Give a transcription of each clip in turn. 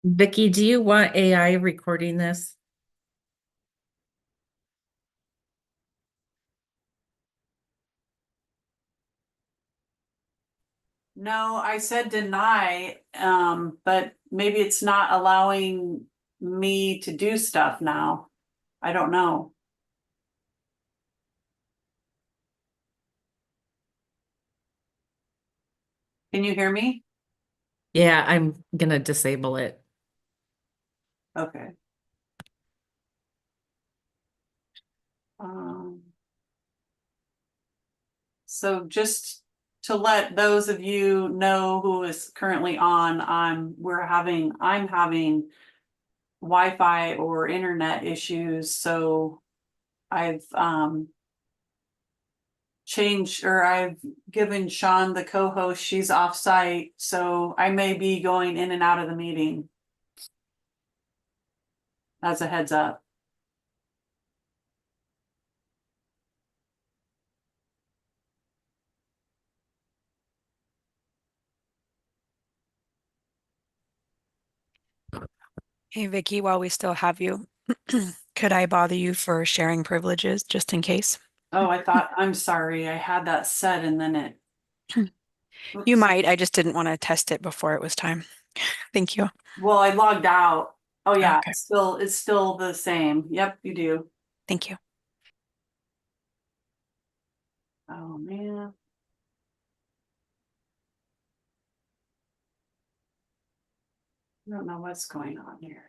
Vicky, do you want AI recording this? No, I said deny, but maybe it's not allowing me to do stuff now. I don't know. Can you hear me? Yeah, I'm gonna disable it. Okay. Um, so just to let those of you know who is currently on, I'm having Wi-Fi or internet issues, so I've I've given Sean the co-host, she's off site, so I may be going in and out of the meeting. As a heads up. Hey Vicky, while we still have you, could I bother you for sharing privileges just in case? Oh, I'm sorry, I had that set and then it. You Oops. might, I just didn't want to test it before it was time. Thank you. Well, I logged out. Oh yeah, Okay, it's still the same. Yep, you do. thank you. Oh man. I don't know what's going on here.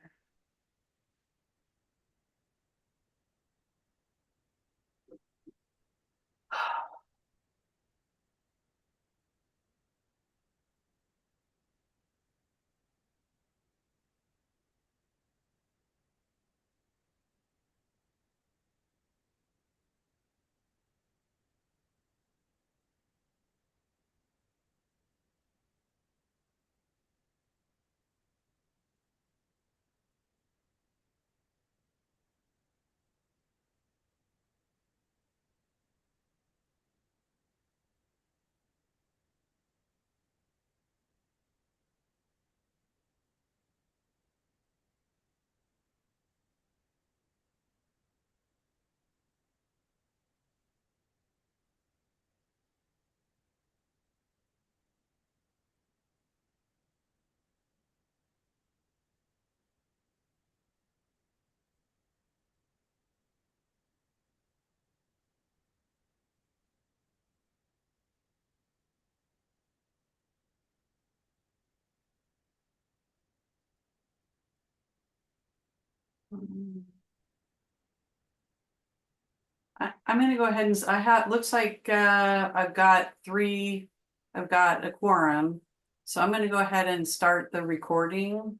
I'm gonna go ahead and looks like I've got a quorum. So I'm gonna go ahead and start the recording.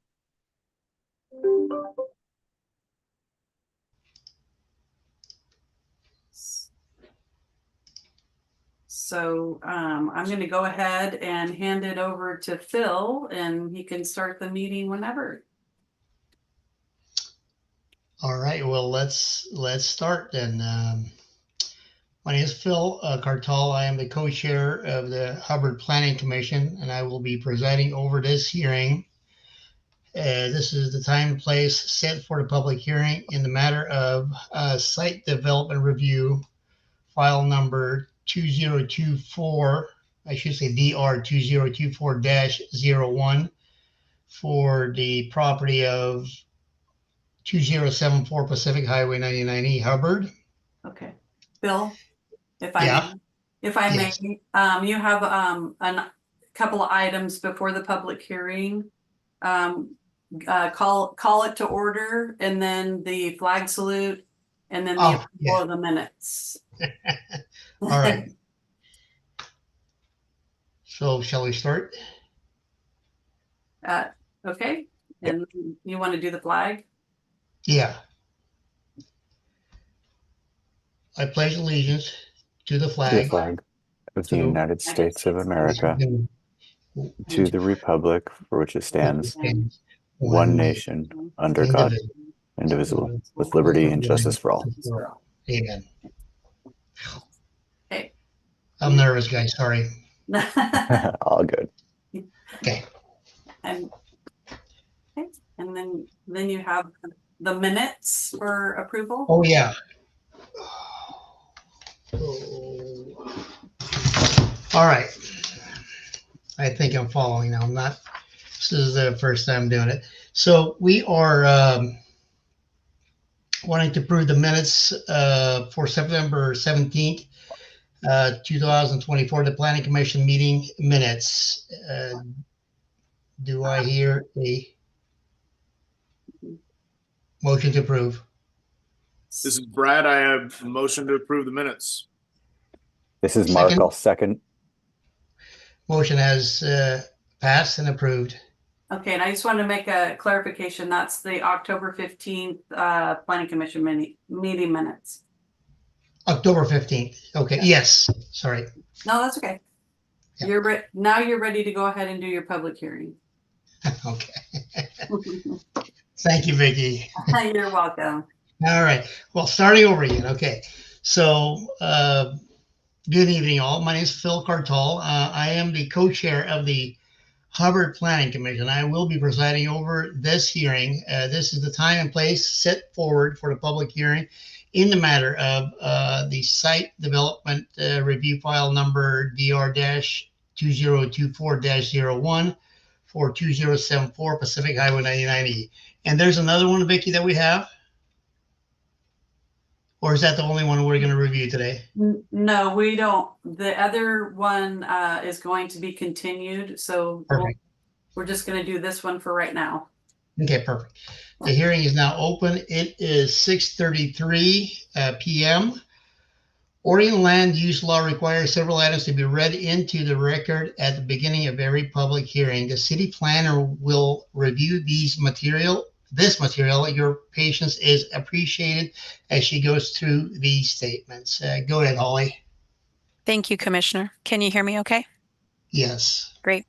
So I'm going to go ahead and hand it over to Phil and he can start the meeting whenever. All right, well, let's start then. My name is Phil Cartal. I am the co-chair of the Hubbard Planning Commission, and I will be presiding over this hearing. This is the time and place set for the public hearing in the matter of site development review, file number 2024, I should say DR 2024-01 for the property of 2074 Pacific Highway 99E Hubbard. Okay, Phil, if Yeah. I may, Yes. you have a couple of items before the public hearing. Call it to order, and then the flag salute, and then the Oh, approval yeah. of the minutes. All right. So shall we start? Okay, and you want to do the flag? Yeah. I pledge allegiance to the To the flag flag of the to United States of America, the to the republic for which it stands, stands one nation, under God, indivisible, with liberty and justice for all. Amen. Okay. I'm nervous, guys. Sorry. All good. Okay. And okay. And then you have the minutes for approval. Oh, yeah. Oh. All right. I think I'm following now. I'm not, this is the first time doing it. So we are wanting to approve the minutes for September 17th, 2024, the Planning Commission meeting minutes. Do I hear a motion to approve? This is Brad. I have a motion to approve the minutes. This is Mark. Second. I'll second. Motion has passed and approved. Okay, and I just wanted to make a clarification. That's the October 15th Planning Commission meeting minutes. October 15th. Okay, yes, sorry. No, that's okay. Yeah. Now you're ready to go ahead and do your public hearing. Okay. Thank you, Vicki. You're welcome. All right. Well, starting over again. Okay. So, good evening, all. My name is Phil Cartall. I am the co-chair of the Hubbard Planning Commission. I will be presiding over this hearing. This is the time and place set forward for the public hearing in the matter of the site development review file number DR-2024-01 for 2074 Pacific Highway 99E. And there's another one, Vicki, that we have? Or is that the only one we're going to review today? No, we don't. The other one is going to be continued. So Perfect. we're just going to do this one for right now. Okay, perfect. The hearing is now open. It is 6:33 p.m. Oregon land use law requires several items to be read into the record at the beginning of every public hearing. The city planner will review this material. Your patience is appreciated as she goes through these statements. Go ahead, Holly. Thank you, Commissioner. Can you hear me okay? Yes. Great.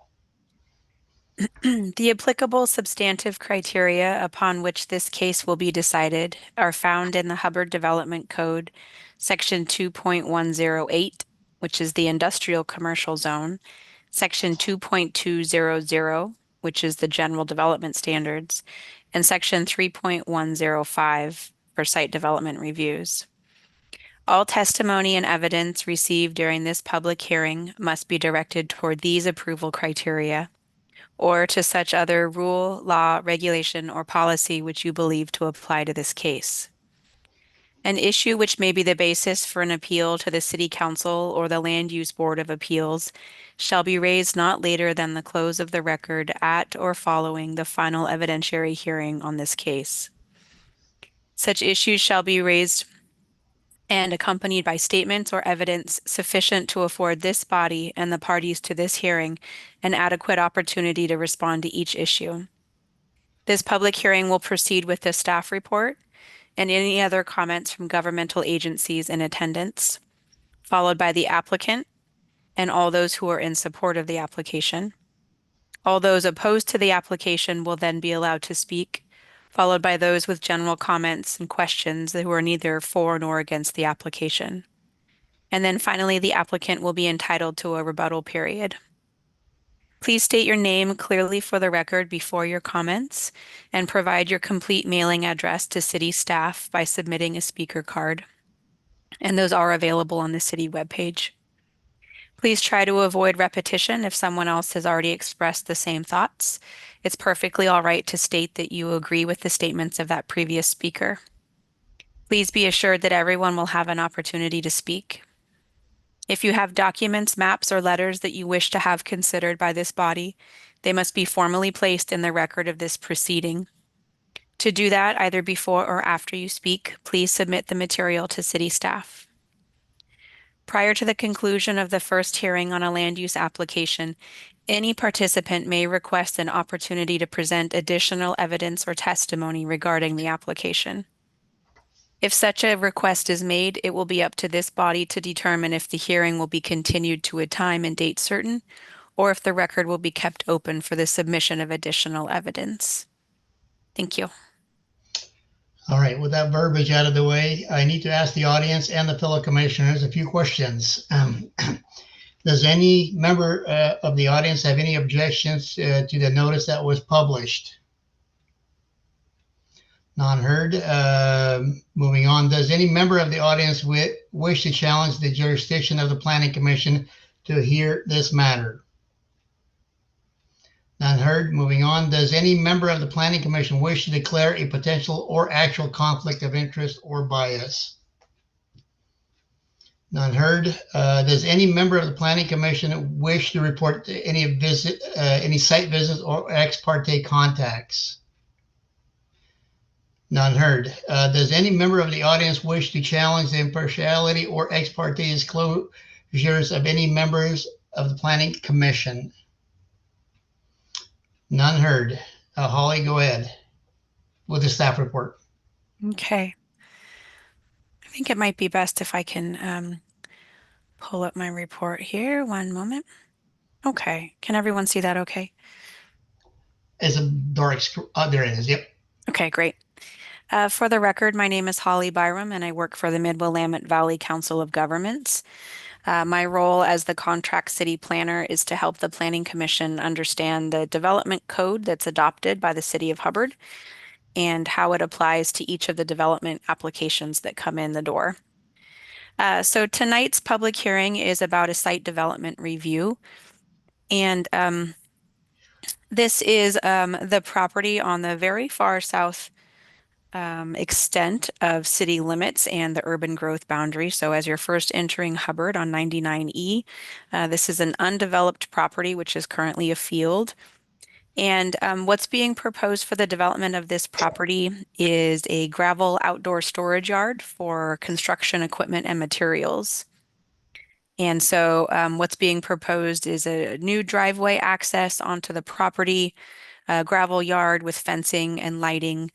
The applicable substantive criteria upon which this case will be decided are found in the Hubbard Development Code, Section 2.108, which is the Industrial Commercial Zone, Section 2.200, which is the General Development Standards, and Section 3.105 for Site Development Reviews. All testimony and evidence received during this public hearing must be directed toward these approval criteria, or to such other rule, law, regulation, or policy which you believe to apply to this case. An issue which may be the basis for an appeal to the City Council or the Land Use Board of Appeals shall be raised not later than the close of the record at or following the final evidentiary hearing on this case. Such issues shall be raised and accompanied by statements or evidence sufficient to afford this body and the parties to this hearing an adequate opportunity to respond to each issue. This public hearing will proceed with the staff report and any other comments from governmental agencies in attendance, followed by the applicant and all those who are in support of the application. All those opposed to the application will then be allowed to speak, followed by those with general comments and questions who are neither for nor against the application. And then finally, the applicant will be entitled to a rebuttal period. Please state your name clearly for the record before your comments and provide your complete mailing address to city staff by submitting a speaker card. And those are available on the city webpage. Please try to avoid repetition if someone else has already expressed the same thoughts. It's perfectly all right to state that you agree with the statements of that previous speaker. Please be assured that everyone will have an opportunity to speak. If you have documents, maps, or letters that you wish to have considered by this body, they must be formally placed in the record of this proceeding. To do that, either before or after you speak, please submit the material to city staff. Prior to the conclusion of the first hearing on a land use application, any participant may request an opportunity to present additional evidence or testimony regarding the application. If such a request is made, it will be up to this body to determine if the hearing will be continued to a time and date certain, or if the record will be kept open for the submission of additional evidence. Thank you. All right, with that verbiage out of the way, I need to ask the audience and the fellow commissioners a few questions. Does any member of the audience have any objections to the notice that was published? None heard. Moving on, does any member of the audience wish to challenge the jurisdiction of the Planning Commission to hear this matter? None heard. Moving on, does any member of the Planning Commission wish to declare a potential or actual conflict of interest or bias? None heard. Does any member of the Planning Commission wish to report any site visits or ex parte contacts? None heard. Does any member of the audience wish to challenge the impartiality or ex parte disclosures of any members of the Planning Commission? None heard. Holly, go ahead with the staff report. Okay. I think it might be best if I can pull up my report here. One moment. Okay. Can everyone see that okay? It's a dark screen. There it is. Yep. Okay, great. For the record, my name is Holly Byram, and I work for the Mid-Willamette Valley Council of Governments. My role as the contract city planner is to help the Planning Commission understand the development code that's adopted by the City of Hubbard and how it applies to each of the development applications that come in the door. So tonight's public hearing is about a site development review. And this is the property on the very far south extent of city limits and the urban growth boundary. So as you're first entering Hubbard on 99E, this is an undeveloped property, which is currently a field. And what's being proposed for the development of this property is a gravel outdoor storage yard for construction equipment and materials. And so what's being proposed is a new driveway access onto the property, a gravel yard with fencing and lighting,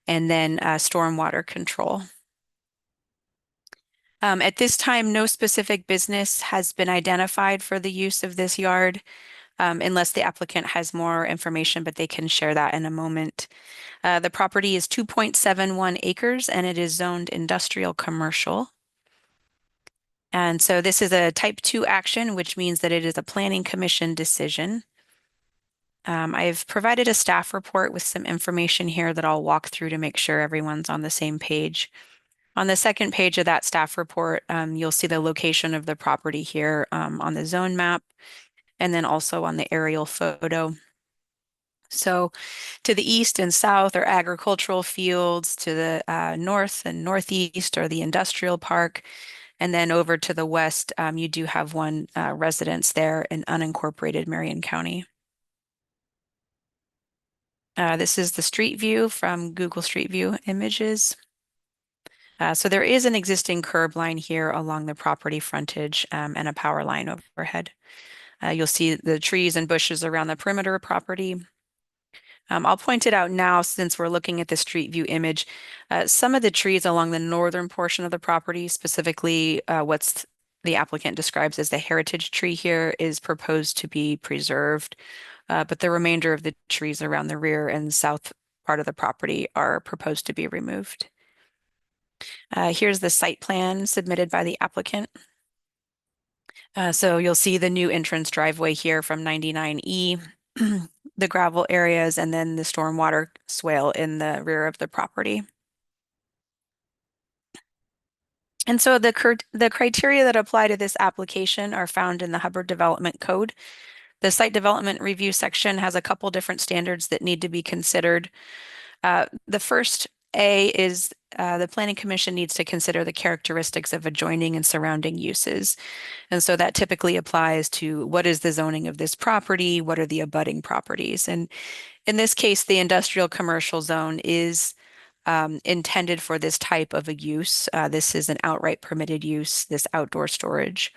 and then stormwater control. At this time, no specific business has been identified for the use of this yard, unless the applicant has more information, but they can share that in a moment. The property is 2.71 acres and it is zoned industrial commercial. And so this is a type 2 action, which means that it is a Planning Commission decision. I've provided a staff report with some information here that I'll walk through to make sure everyone's on the same page. On the second page of that staff report, you'll see the location of the property here on the zone map, and then also on the aerial photo. So to the east and south are agricultural fields, to the north and northeast are the industrial park, and then over to the west, you do have one residence there in unincorporated Marion County. This is the street view from Google Street View images. So there is an existing curb line here along the property frontage and a power line overhead. You'll see the trees and bushes around the perimeter of property. I'll point it out now since we're looking at the street view image. Some of the trees along the northern portion of the property, specifically what's the applicant describes as the heritage tree here, is proposed to be preserved. But the remainder of the trees around the rear and south part of the property are proposed to be removed. Here's the site plan submitted by the applicant. So you'll see the new entrance driveway here from 99E, the gravel areas, and then the stormwater swale in the rear of the property. And so the criteria that apply to this application are found in the Hubbard Development Code. The site development review section has a couple different standards that need to be considered. The first A is the Planning Commission needs to consider the characteristics of adjoining and surrounding uses. And so that typically applies to what is the zoning of this property, what are the abutting properties. And in this case, the industrial commercial zone is intended for this type of a use. This is an outright permitted use, this outdoor storage.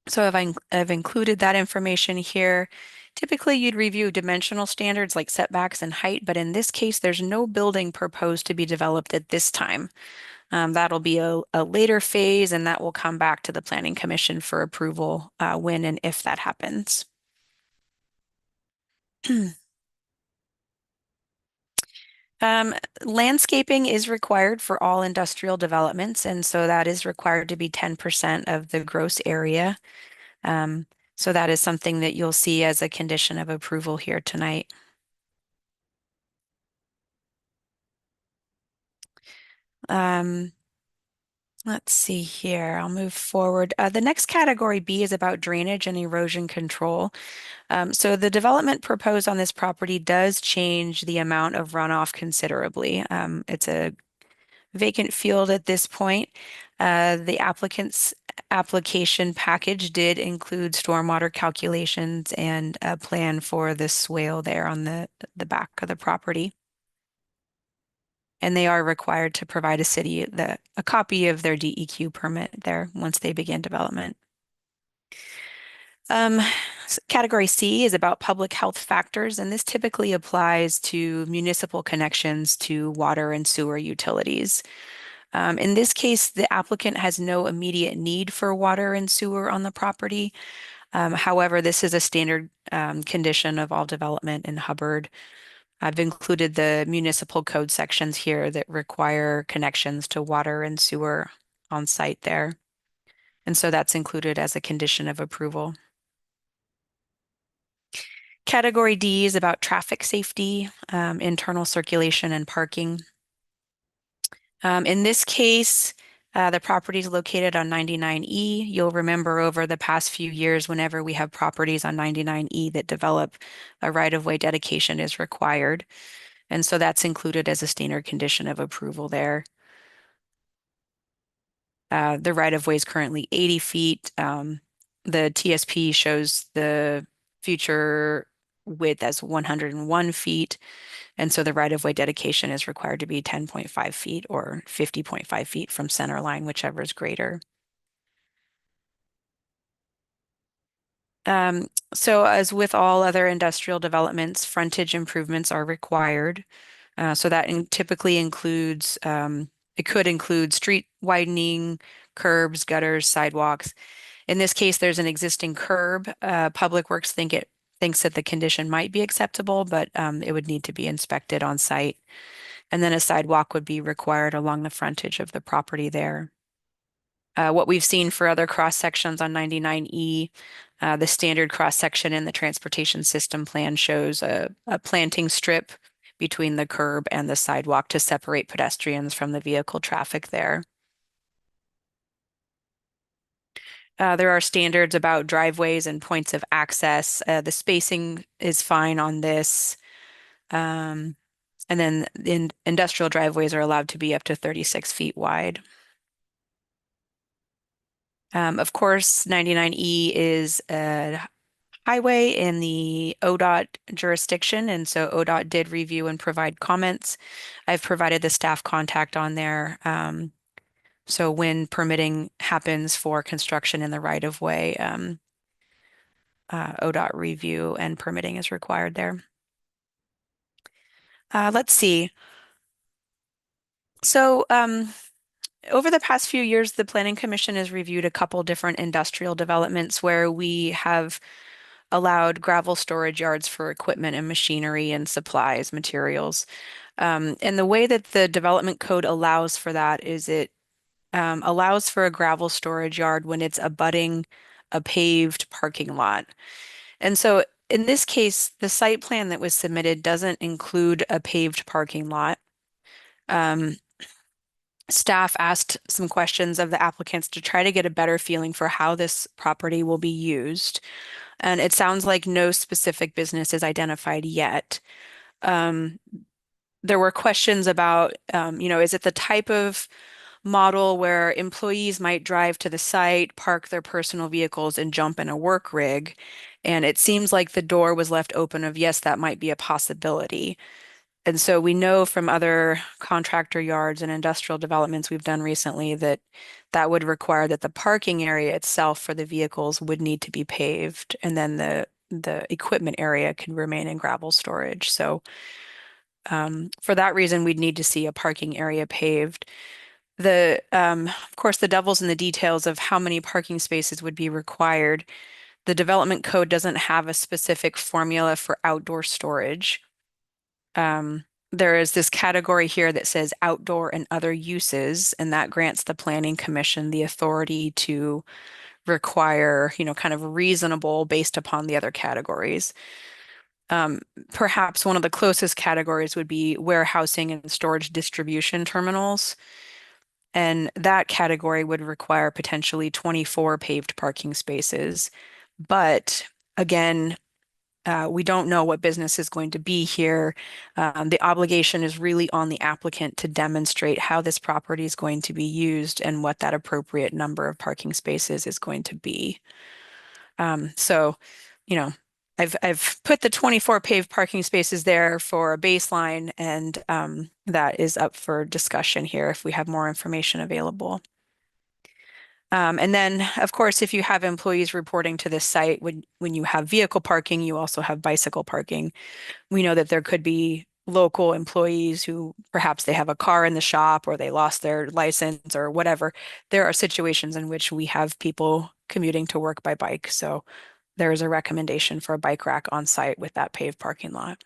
So I've included that information here. Typically, you'd review dimensional standards like setbacks and height, but in this case, there's no building proposed to be developed at this time. That'll be a later phase, and that will come back to the Planning Commission for approval when and if that happens. Landscaping is required for all industrial developments, and so that is required to be 10% of the gross area. So that is something that you'll see as a condition of approval here tonight. Let's see here. I'll move forward. The next category B is about drainage and erosion control. So the development proposed on this property does change the amount of runoff considerably. It's a vacant field at this point. The applicant's application package did include stormwater calculations and a plan for the swale there on the back of the property. And they are required to provide a city a copy of their DEQ permit there once they begin development. Category C is about public health factors, and this typically applies to municipal connections to water and sewer utilities. In this case, the applicant has no immediate need for water and sewer on the property. However, this is a standard condition of all development in Hubbard. I've included the municipal code sections here that require connections to water and sewer on site there. And so that's included as a condition of approval. Category D is about traffic safety, internal circulation and parking. In this case, the property is located on 99E. You'll remember over the past few years, whenever we have properties on 99E that develop, a right-of-way dedication is required. And so that's included as a standard condition of approval there. The right-of-way is currently 80 feet. The TSP shows the future width as 101 feet. And so the right-of-way dedication is required to be 10.5 feet or 50.5 feet from center line, whichever is greater. So as with all other industrial developments, frontage improvements are required. So that typically includes, it could include street widening, curbs, gutters, sidewalks. In this case, there's an existing curb. Public Works thinks that the condition might be acceptable, but it would need to be inspected on site. And then a sidewalk would be required along the frontage of the property there. What we've seen for other cross sections on 99E, the standard cross section in the transportation system plan shows a planting strip between the curb and the sidewalk to separate pedestrians from the vehicle traffic there. There are standards about driveways and points of access. The spacing is fine on this. And then the industrial driveways are allowed to be up to 36 feet wide. Of course, 99E is a highway in the ODOT jurisdiction, and so ODOT did review and provide comments. I've provided the staff contact on there. So when permitting happens for construction in the right-of-way, ODOT review and permitting is required there. Let's see. So over the past few years, the Planning Commission has reviewed a couple different industrial developments where we have allowed gravel storage yards for equipment and machinery and supplies, materials. And the way that the development code allows for that is it allows for a gravel storage yard when it's abutting a paved parking lot. And so in this case, the site plan that was submitted doesn't include a paved parking lot. Staff asked some questions of the applicants to try to get a better feeling for how this property will be used. And it sounds like no specific business is identified yet. There were questions about, is it the type of model where employees might drive to the site, park their personal vehicles, and jump in a work rig? And it seems like the door was left open of, yes, that might be a possibility. And so we know from other contractor yards and industrial developments we've done recently that that would require that the parking area itself for the vehicles would need to be paved, and then the equipment area can remain in gravel storage. So for that reason, we'd need to see a parking area paved. Of course, the devil's in the details of how many parking spaces would be required. The development code doesn't have a specific formula for outdoor storage. There is this category here that says outdoor and other uses, and that grants the Planning Commission the authority to require, kind of reasonable based upon the other categories. Perhaps one of the closest categories would be warehousing and storage distribution terminals. And that category would require potentially 24 paved parking spaces. But again, we don't know what business is going to be here. The obligation is really on the applicant to demonstrate how this property is going to be used and what that appropriate number of parking spaces is going to be. So, you know, I've put the 24 paved parking spaces there for a baseline, and that is up for discussion here if we have more information available. And then, of course, if you have employees reporting to this site, when you have vehicle parking, you also have bicycle parking. We know that there could be local employees who perhaps they have a car in the shop or they lost their license or whatever. There are situations in which we have people commuting to work by bike. So there is a recommendation for a bike rack on site with that paved parking lot.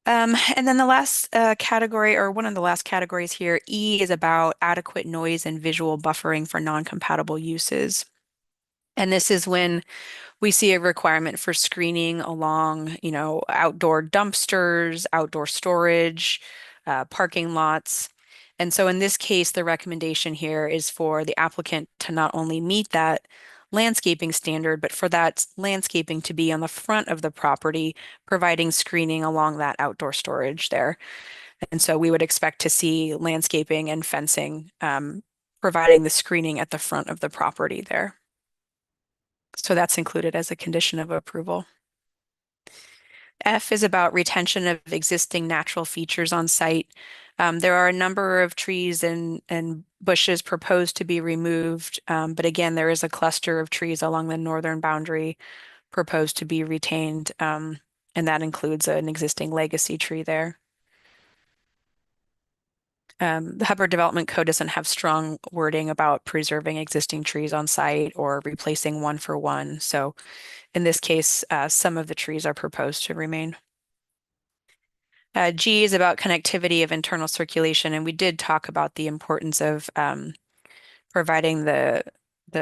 And then the last category, or one of the last categories here, E, is about adequate noise and visual buffering for non-compatible uses. And this is when we see a requirement for screening along, outdoor dumpsters, outdoor storage, parking lots. And so in this case, the recommendation here is for the applicant to not only meet that landscaping standard, but for that landscaping to be on the front of the property, providing screening along that outdoor storage there. And so we would expect to see landscaping and fencing providing the screening at the front of the property there. So that's included as a condition of approval. F is about retention of existing natural features on site. There are a number of trees and bushes proposed to be removed, but again, there is a cluster of trees along the northern boundary proposed to be retained, and that includes an existing legacy tree there. The Hubbard Development Code doesn't have strong wording about preserving existing trees on site or replacing one for one. So in this case, some of the trees are proposed to remain. G is about connectivity of internal circulation, and we did talk about the importance of providing the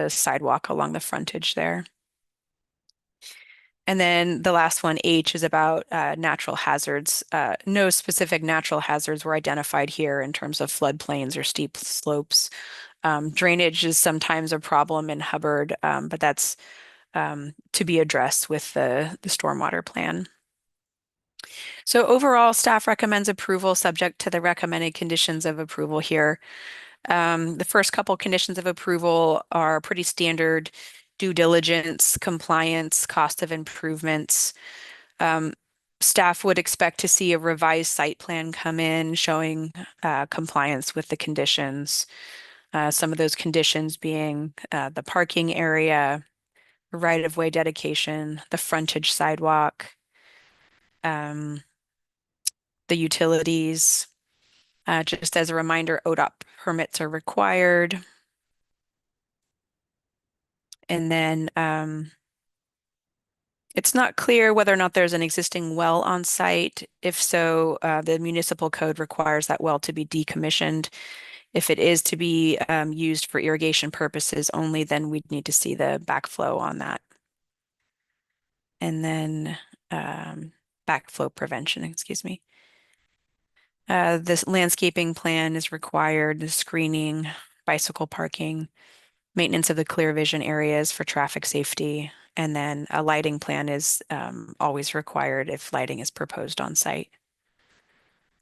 sidewalk along the frontage there. And then the last one, H, is about natural hazards. No specific natural hazards were identified here in terms of floodplains or steep slopes. Drainage is sometimes a problem in Hubbard, but that's to be addressed with the stormwater plan. So overall, staff recommends approval subject to the recommended conditions of approval here. The first couple conditions of approval are pretty standard: due diligence, compliance, cost of improvements. Staff would expect to see a revised site plan come in showing compliance with the conditions. Some of those conditions being the parking area, right-of-way dedication, the frontage sidewalk, the utilities. Just as a reminder, ODOT permits are required. And then it's not clear whether or not there's an existing well on site. If so, the municipal code requires that well to be decommissioned. If it is to be used for irrigation purposes only, then we'd need to see the backflow on that. And then backflow prevention, excuse me. This landscaping plan is required, the screening, bicycle parking, maintenance of the clear vision areas for traffic safety, and then a lighting plan is always required if lighting is proposed on site.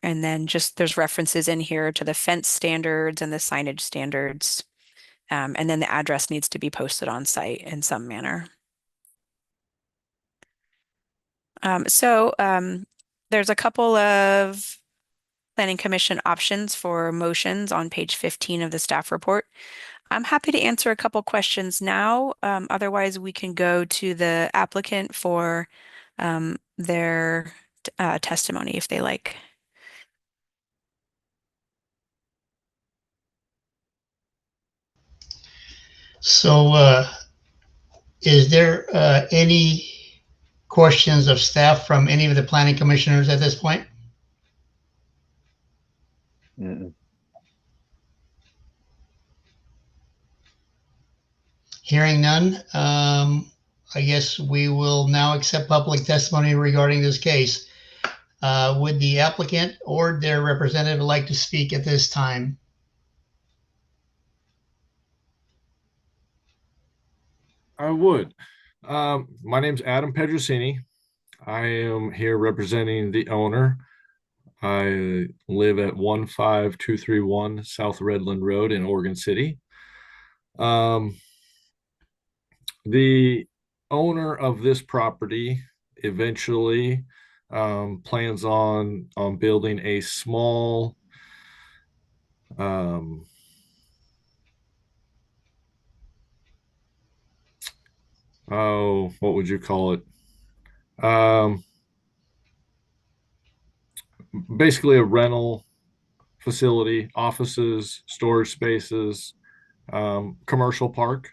And then just there's references in here to the fence standards and the signage standards. And then the address needs to be posted on site in some manner. There's a couple of Planning Commission options for motions on page 15 of the staff report. I'm happy to answer a couple questions now. Otherwise, we can go to the applicant for their testimony if they like. So is there any questions of staff from any of the planning commissioners at this point? Mm-mm. Hearing none, I guess we will now accept public testimony regarding this case. Would the applicant or their representative like to speak at this time? I would. My name's Adam Pedrusini. I am here representing the owner. I live at 15231 South Redland Road in Oregon City. The owner of this property eventually plans on building a small what would you call it? Basically a rental facility, offices, storage spaces, commercial park.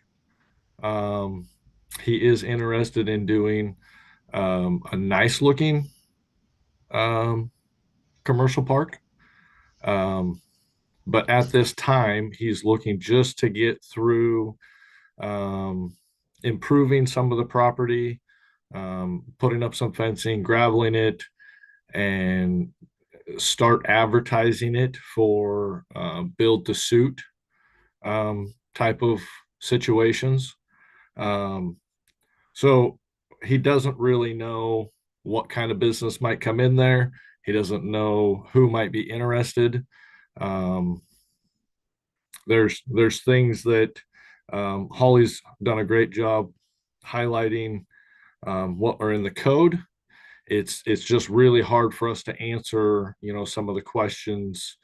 He is interested in doing a nice looking commercial park. But at this time, he's looking just to get through improving some of the property, putting up some fencing, graveling it, and start advertising it for build to suit type of situations. So he doesn't really know what kind of business might come in there. He doesn't know who might be interested. There's things that Holly's done a great job highlighting what are in the code. It's just really hard for us to answer, some of the questions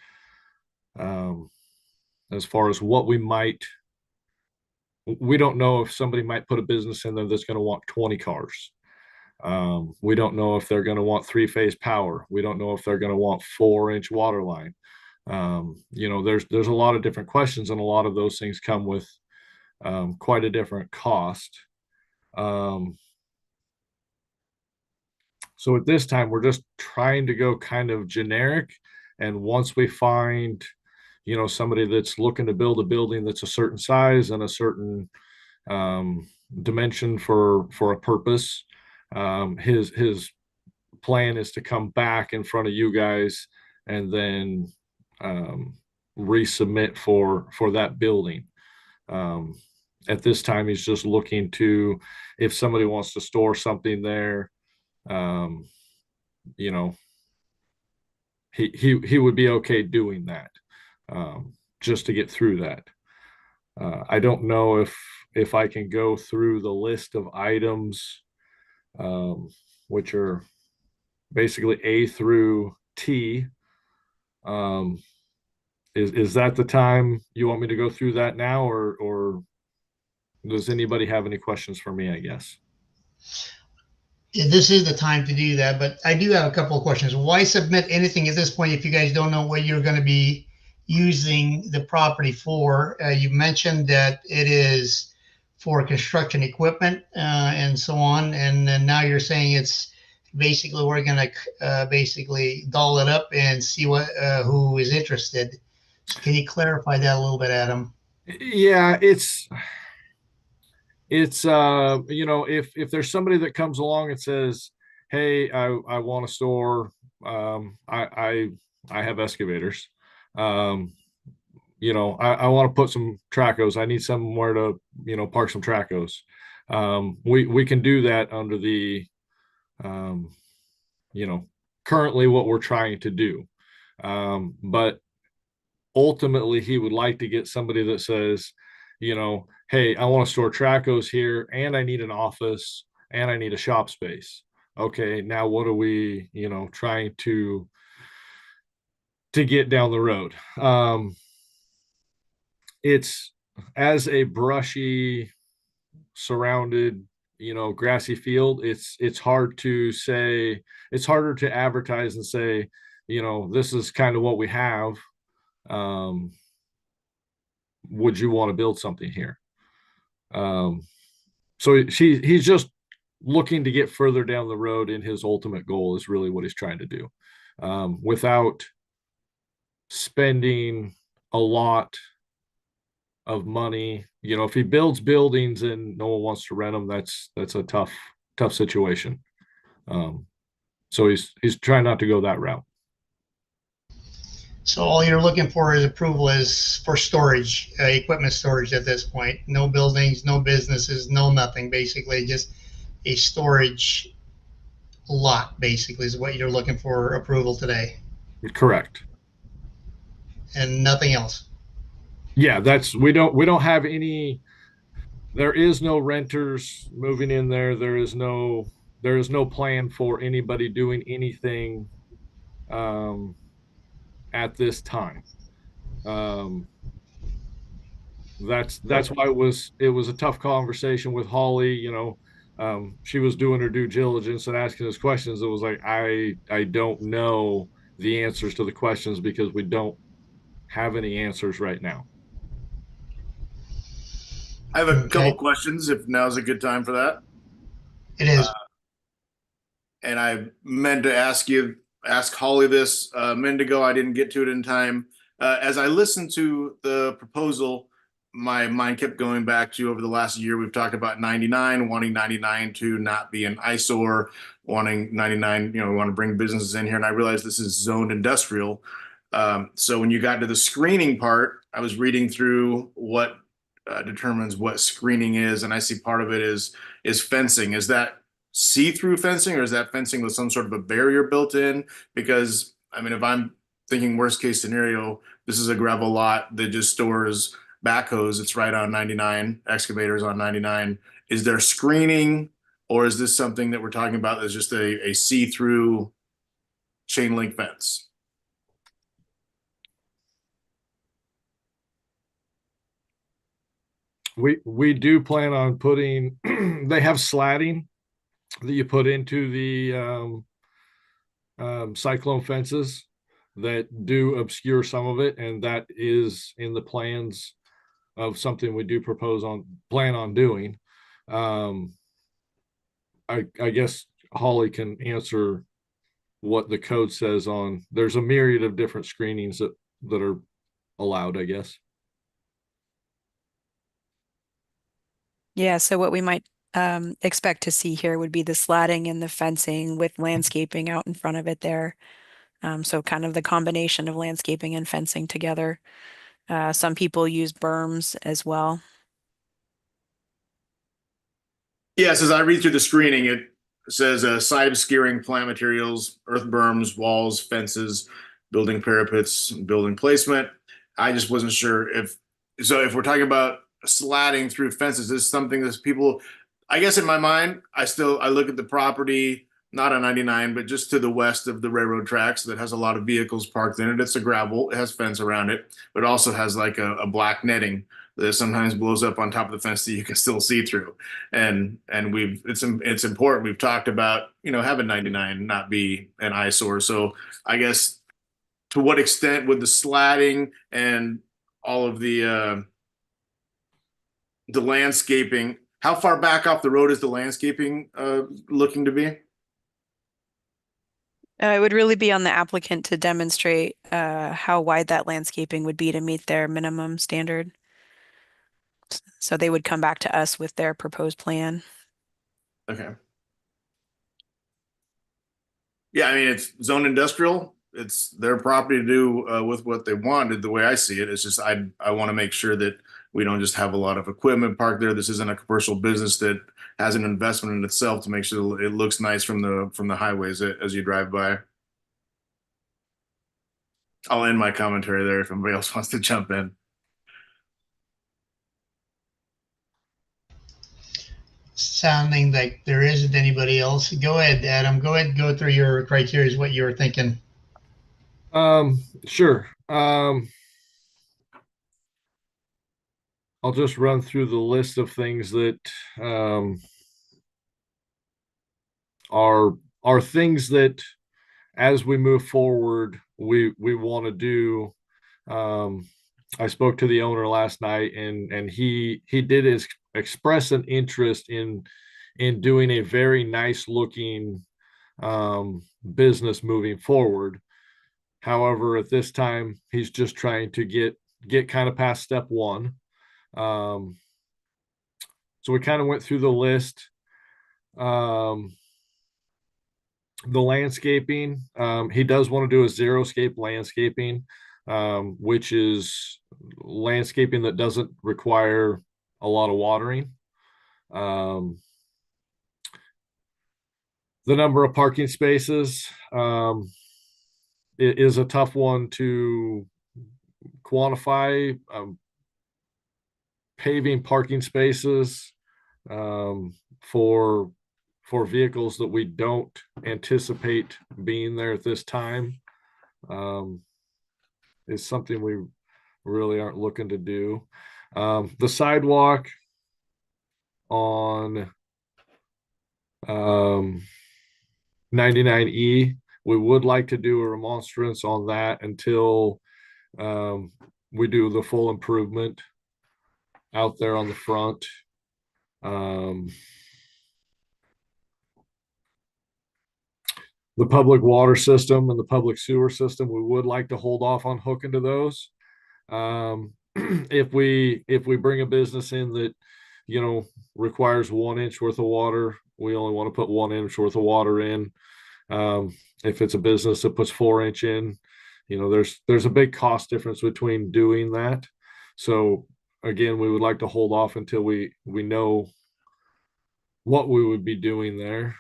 as far as what we don't know if somebody might put a business in there that's going to want 20 cars. We don't know if they're going to want 3-phase power. We don't know if they're going to want 4-inch water line. There's a lot of different questions, and a lot of those things come with quite a different cost. So at this time, we're just trying to go kind of generic. And once we find, somebody that's looking to build a building that's a certain size and a certain dimension for a purpose, his plan is to come back in front of you guys and then resubmit for that building. At this time, he's just looking to, if somebody wants to store something there, he would be okay doing that, just to get through that. I don't know if I can go through the list of items, which are basically A through T. Is that the time you want me to go through that now, or does anybody have any questions for me, I guess? Yeah, this is the time to do that, but I do have a couple of questions. Why submit anything at this point if you guys don't know what you're going to be using the property for? You mentioned that it is for construction equipment and so on, and then now you're saying it's basically we're going to basically doll it up and see who is interested. So can you clarify that a little bit, Adam? Yeah, it's if there's somebody that comes along and says, hey, I want to store, I have excavators, I want to put some Tracos, I need somewhere to park some Tracos, we can do that under the currently what we're trying to do, but ultimately he would like to get somebody that says, hey, I want to store Tracos here, and I need an office, and I need a shop space. Okay, now what are we, trying to get down the road? It's as a brushy, surrounded, grassy field. It's hard to say. It's harder to advertise and say, this is kind of what we have. Would you want to build something here? So he's just looking to get further down the road, and his ultimate goal is really what he's trying to do, without spending a lot of money. If he builds buildings and no one wants to rent them, that's a tough situation. So he's trying not to go that route. So all you're looking for is approval is for storage, equipment storage at this point. No buildings, no businesses, no nothing, basically just a storage lot, basically, is what you're looking for approval today, Correct. and nothing else. Yeah, we don't have any, there is no renters moving in there. There is no plan for anybody doing anything at this time. That's why it was a tough conversation with Holly. She was doing her due diligence and asking us questions. It was like, I don't know the answers to the questions because we don't have any answers right now. I have a couple Okay. questions if now's a good time for that. It is. And I meant to ask Holly this a minute ago. I didn't get to it in time. As I listened to the proposal, my mind kept going back to over the last year. We've talked about 99, wanting 99 to not be an eyesore, wanting 99, we want to bring businesses in here. And I realized this is zoned industrial. So when you got to the screening part, I was reading through what determines what screening is, and I see part of it is fencing. Is that see-through fencing, or is that fencing with some sort of a barrier built in? Because I mean, if I'm thinking worst case scenario, this is a gravel lot that just stores backhoes. It's right on 99, excavators on 99. Is there screening, or is this something that we're talking about as just a see-through chain link fence? We do plan on putting they have slatting that you put into the cyclone fences that do obscure some of it, and that is in the plans of something we do plan on doing. I guess Holly can answer what the code says on, there's a myriad of different screenings that are allowed, I guess. Yeah, so what we might expect to see here would be the slatting and the fencing with landscaping out in front of it there. So kind of the combination of landscaping and fencing together. Some people use berms as well. Yes, as I read through the screening, it says side obscuring plant materials, earth berms, walls, fences, building parapets, building placement. I just wasn't sure if we're talking about slatting through fences, is something that people, I guess in my mind, I look at the property, not on 99, but just to the west of the railroad tracks that has a lot of vehicles parked in it. It's a gravel, it has fence around it, but also has like a black netting that sometimes blows up on top of the fence that you can still see through. And it's important. We've talked about, having 99 not be an eyesore. So I guess to what extent would the slatting and all of the landscaping, how far back off the road is the landscaping looking to be? It would really be on the applicant to demonstrate how wide that landscaping would be to meet their minimum standard. So they would come back to us with their proposed plan. Okay. Yeah, I mean, it's zone industrial. It's their property to do with what they wanted. The way I see it, it's just I want to make sure that we don't just have a lot of equipment parked there. This isn't a commercial business that has an investment in itself to make sure it looks nice from the highways as you drive by. I'll end my commentary there if anybody else wants to jump in. Sounding like there isn't anybody else. Go ahead, Adam. Go ahead and go through your criteria, what you were thinking. Sure. I'll just run through the list of things that are things that as we move forward we want to do. I spoke to the owner last night, and he did express an interest in doing a very nice looking business moving forward. However, at this time, he's just trying to get kind of past step one. So we kind of went through the list. The landscaping, he does want to do a xeriscape landscaping, which is landscaping that doesn't require a lot of watering. The number of parking spaces, it is a tough one to quantify. Paving parking spaces for vehicles that we don't anticipate being there at this time is something we really aren't looking to do. The sidewalk on 99E, we would like to do a remonstrance on that until we do the full improvement out there on the front. The public water system and the public sewer system, we would like to hold off on hooking to those. If we bring a business in that, you know, requires 1 inch worth of water, we only want to put 1 inch worth of water in. If it's a business that puts 4 inch in, you know, there's a big cost difference between doing that. So again, we would like to hold off until we know what we would be doing there.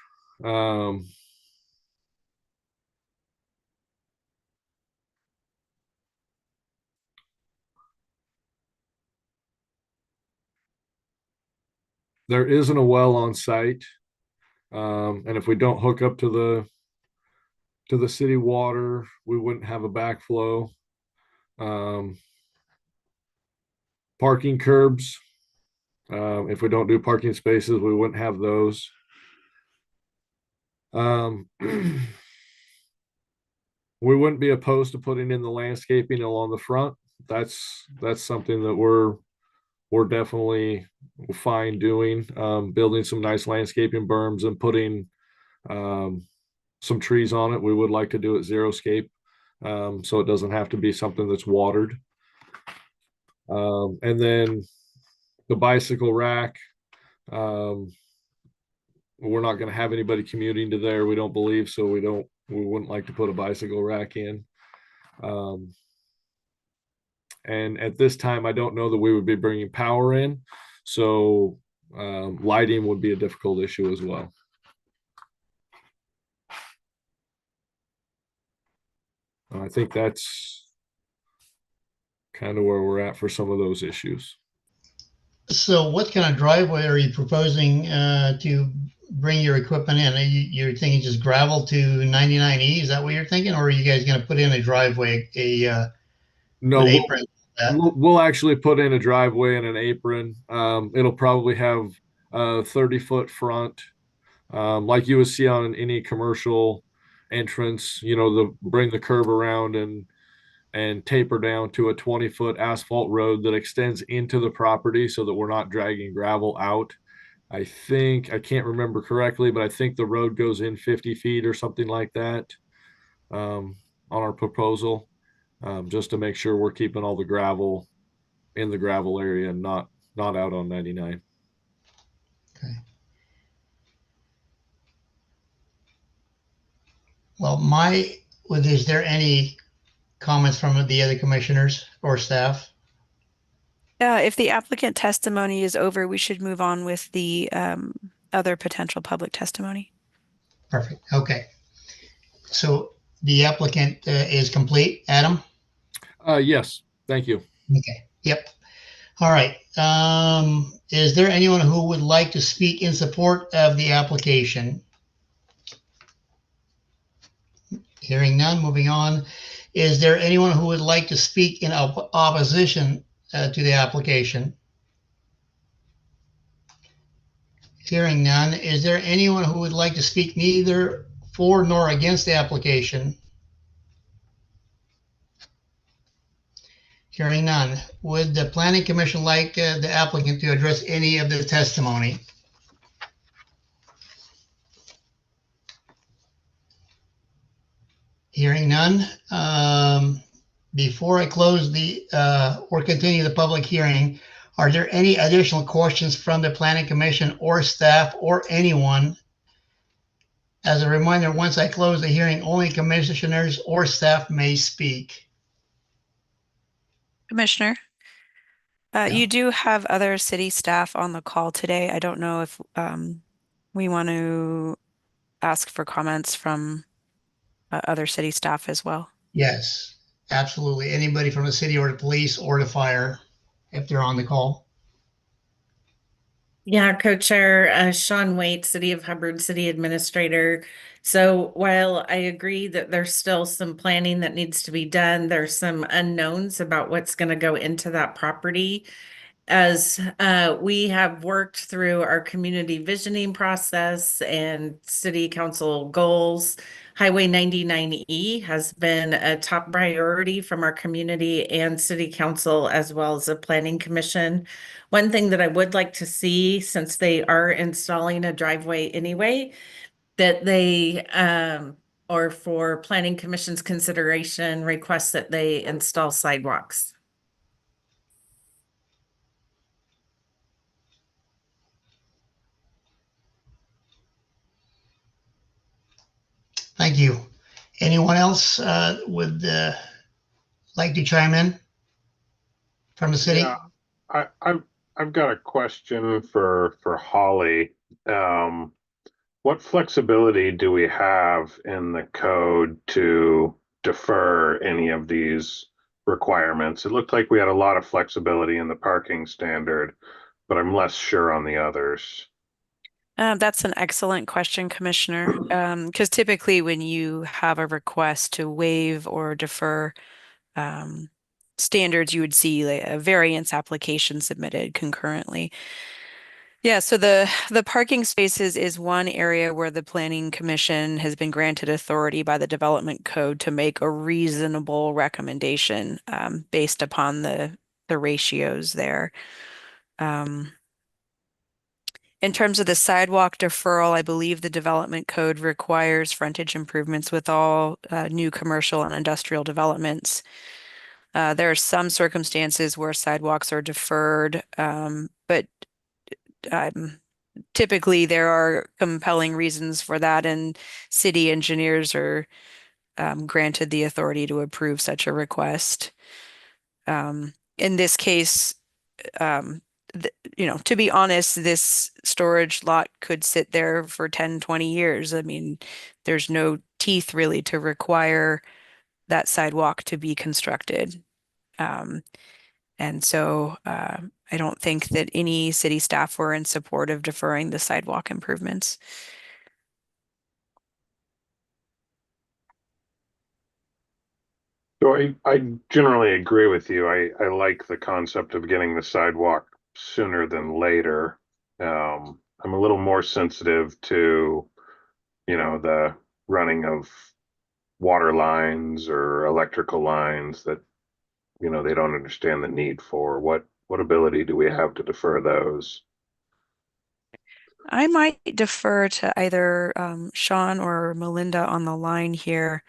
There isn't a well on site. And if we don't hook up to the city water, we wouldn't have a backflow. Parking curbs. If we don't do parking spaces, we wouldn't have those. We wouldn't be opposed to putting in the landscaping along the front. That's something that we're definitely fine doing. Building some nice landscaping berms and putting some trees on it. We would like to do it xeriscape, so it doesn't have to be something that's watered. And then the bicycle rack, we're not going to have anybody commuting to there, we don't believe, so we wouldn't like to put a bicycle rack in. And at this time, I don't know that we would be bringing power in, so lighting would be a difficult issue as well. I think that's kind of where we're at for some of those issues. So what kind of driveway are you proposing to bring your equipment in? You're thinking just gravel to 99E? Is that what you're thinking? Or are you guys going to put in a driveway, No, an apron? we'll actually put in a driveway and an apron. It'll probably have a 30-foot front, like you would see on any commercial entrance. You know, bring the curb around and taper down to a 20-foot asphalt road that extends into the property so that we're not dragging gravel out. I can't remember correctly, but I think the road goes in 50 feet or something like that on our proposal, just to make sure we're keeping all the gravel in the gravel area and not out on 99. Okay. Well, is there any comments from the other commissioners or staff? If the applicant testimony is over, we should move on with the other potential public testimony. Perfect. Okay. So the applicant is complete, Adam? Yes, thank you. Okay. Yep. All right. Is there anyone who would like to speak in support of the application? Hearing none, moving on. Is there anyone who would like to speak in opposition to the application? Hearing none. Is there anyone who would like to speak neither for nor against the application? Hearing none. Would the Planning Commission like the applicant to address any of the testimony? Hearing none. Before I close or continue the public hearing, are there any additional questions from the Planning Commission or staff or anyone As a reminder, once I close the hearing, only commissioners or staff may speak. Commissioner, you do have other city staff on the call today. I don't know if we want to ask for comments from other city staff as well. Yes, absolutely. Anybody from the city or the police or the fire, if they're on the call. Yeah, Co-Chair Sean Waite, City of Hubbard City Administrator. So while I agree that there's still some planning that needs to be done, there's some unknowns about what's going to go into that property. As we have worked through our community visioning process and city council goals, Highway 99E has been a top priority from our community and city council, as well as the planning commission. One thing that I would like to see, since they are installing a driveway anyway, that they, or for planning commission's consideration, request that they install sidewalks. Thank you. Anyone else would like to chime in from the city? Yeah, I've got a question for Holly. What flexibility do we have in the code to defer any of these requirements? It looked like we had a lot of flexibility in the parking standard, but I'm less sure on the others. That's an excellent question, Commissioner. Because typically when you have a request to waive or defer standards, you would see like a variance application submitted concurrently. Yeah, so the parking spaces is one area where the Planning Commission has been granted authority by the Development Code to make a reasonable recommendation based upon the ratios there. In terms of the sidewalk deferral, I believe the Development Code requires frontage improvements with all new commercial and industrial developments. There are some circumstances where sidewalks are deferred, but typically there are compelling reasons for that, and city engineers are granted the authority to approve such a request. In this case, to be honest, this storage lot could sit there for 10, 20 years. I mean, there's no teeth really to require that sidewalk to be constructed. And so I don't think that any city staff were in support of deferring the sidewalk improvements. So I generally agree with you. I like the concept of getting the sidewalk sooner than later. I'm a little more sensitive to, the running of water lines or electrical lines that, they don't understand the need for. What ability do we have to defer those? I might defer to either Sean or Melinda on the line here.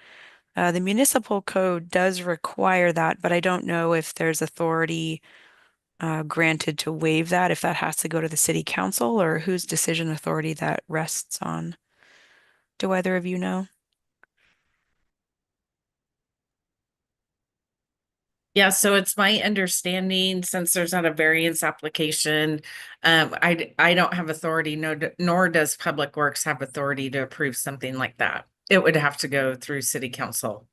The municipal code does require that, but I don't know if there's authority granted to waive that, if that has to go to the city council or whose decision authority that rests on. Do either of you know? Yeah, so it's my understanding, since there's not a variance application, I don't have authority, nor does Public Works have authority to approve something like that. It would have to go through city council.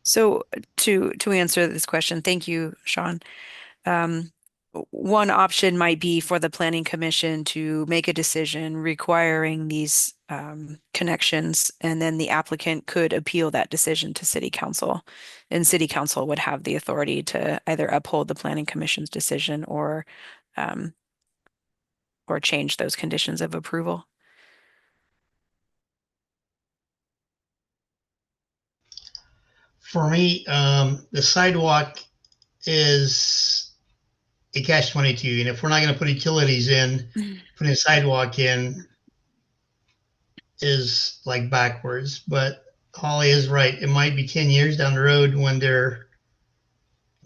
So to answer this question, thank you, Sean. One option might be for the Planning Commission to make a decision requiring these connections, and then the applicant could appeal that decision to City Council. And City Council would have the authority to either uphold the Planning Commission's decision or change those conditions of approval. For me, the sidewalk is a catch-22, and if we're not going to put utilities in, putting a sidewalk in is like backwards, but Holly is right. It might be 10 years down the road when they're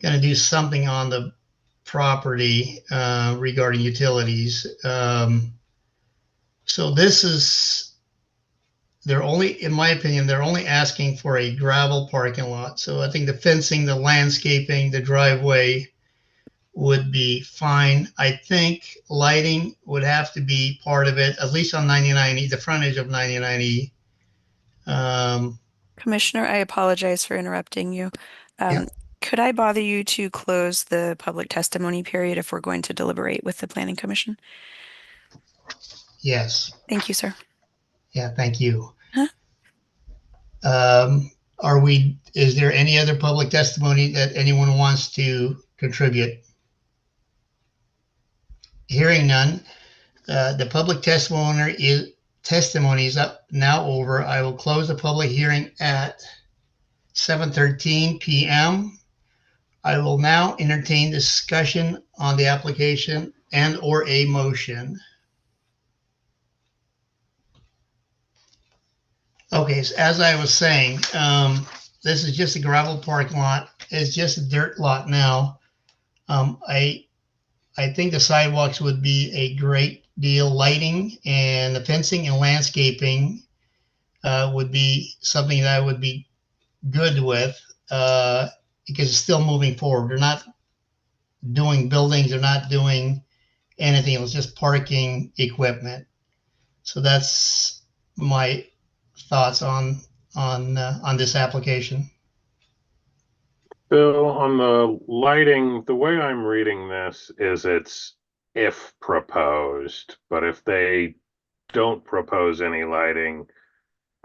going to do something on the property regarding utilities. So this is, they're only, in my opinion, they're only asking for a gravel parking lot. So I think the fencing, the landscaping, the driveway would be fine. I think lighting would have to be part of it, at least on 99E, the frontage of 99E. Commissioner, I apologize for interrupting you. Yeah. Could I bother you to close the public testimony period if we're going to deliberate with the Planning Commission? Yes. Thank you, sir. Yeah, thank you. Huh? Is there any other public testimony that anyone wants to contribute? Hearing none, the public testimony is up now over. I will close the public hearing at 7:13 p.m. I will now entertain discussion on the application and or a motion. Okay, so as I was saying, this is just a gravel parking lot. It's just a dirt lot now. I think the sidewalks would be a great deal. Lighting and the fencing and landscaping would be something that I would be good with because it's still moving forward. They're not doing buildings. They're not doing anything. It's just parking equipment. So that's my thoughts on this application. Bill, on the lighting, the way I'm reading this is it's if proposed, but if they don't propose any lighting,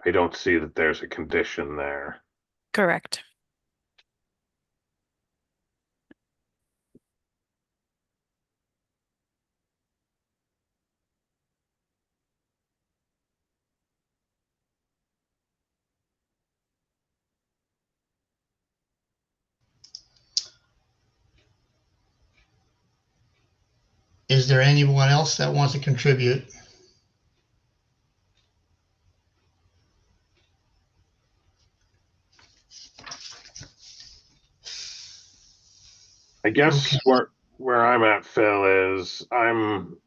I don't see that there's a condition there. Correct. Is there anyone else that wants to contribute? I guess Okay. where I'm at, Phil, is I'm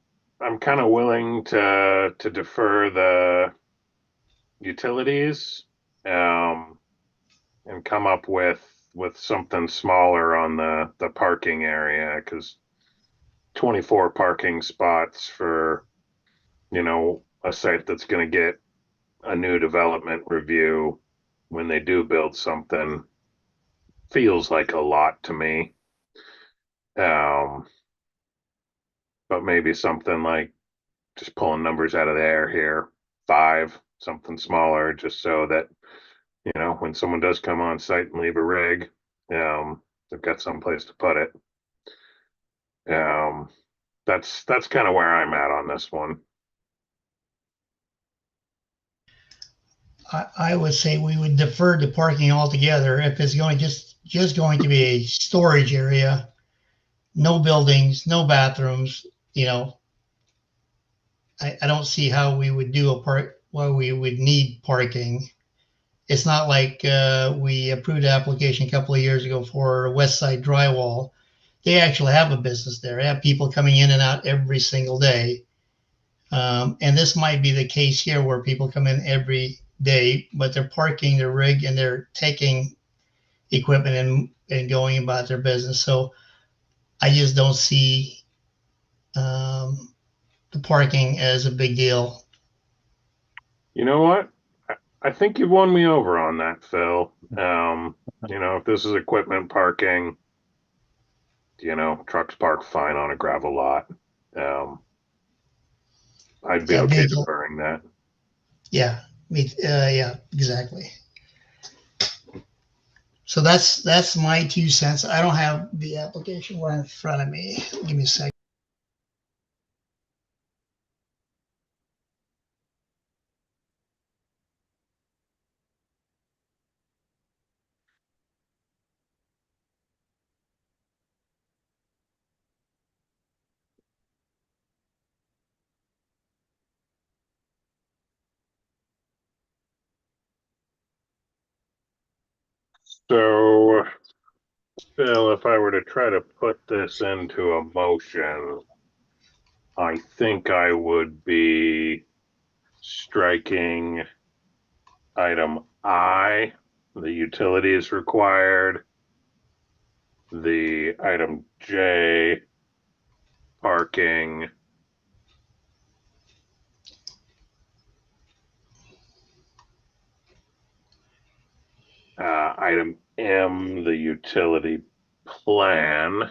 kind of willing to defer the utilities and come up with something smaller on the parking area, because 24 parking spots for, you know, a site that's going to get a new development review when they do build something feels like a lot to me. But maybe something like, just pulling numbers out of the air here, 5, something smaller, just so that, you know, when someone does come on site and leave a rig, they've got some place to put it. That's kind of where I'm at on this one. I would say we would defer the parking altogether if it's going just going to be a storage area, no buildings, no bathrooms. You know, I don't see how we would do why we would need parking. It's not like we approved the application a couple of years ago for West Side Drywall. They actually have a business there. They have people coming in and out every single day. And this might be the case here where people come in every day, but they're parking their rig and they're taking equipment and going about their business. So I just don't see the parking as a big deal. You know what? I think you've won me over on that, Phil. You know, if this is equipment parking, you know, trucks park fine on a gravel lot. I'd be Yeah, okay vehicle. deferring that. Yeah, yeah, exactly. So that's my 2 cents. I don't have the application right in front of me. Give me a second. So, Phil, if I were to try to put this into a motion, I think I would be striking item I, the utilities required, the item J, parking, item M, the utility plan.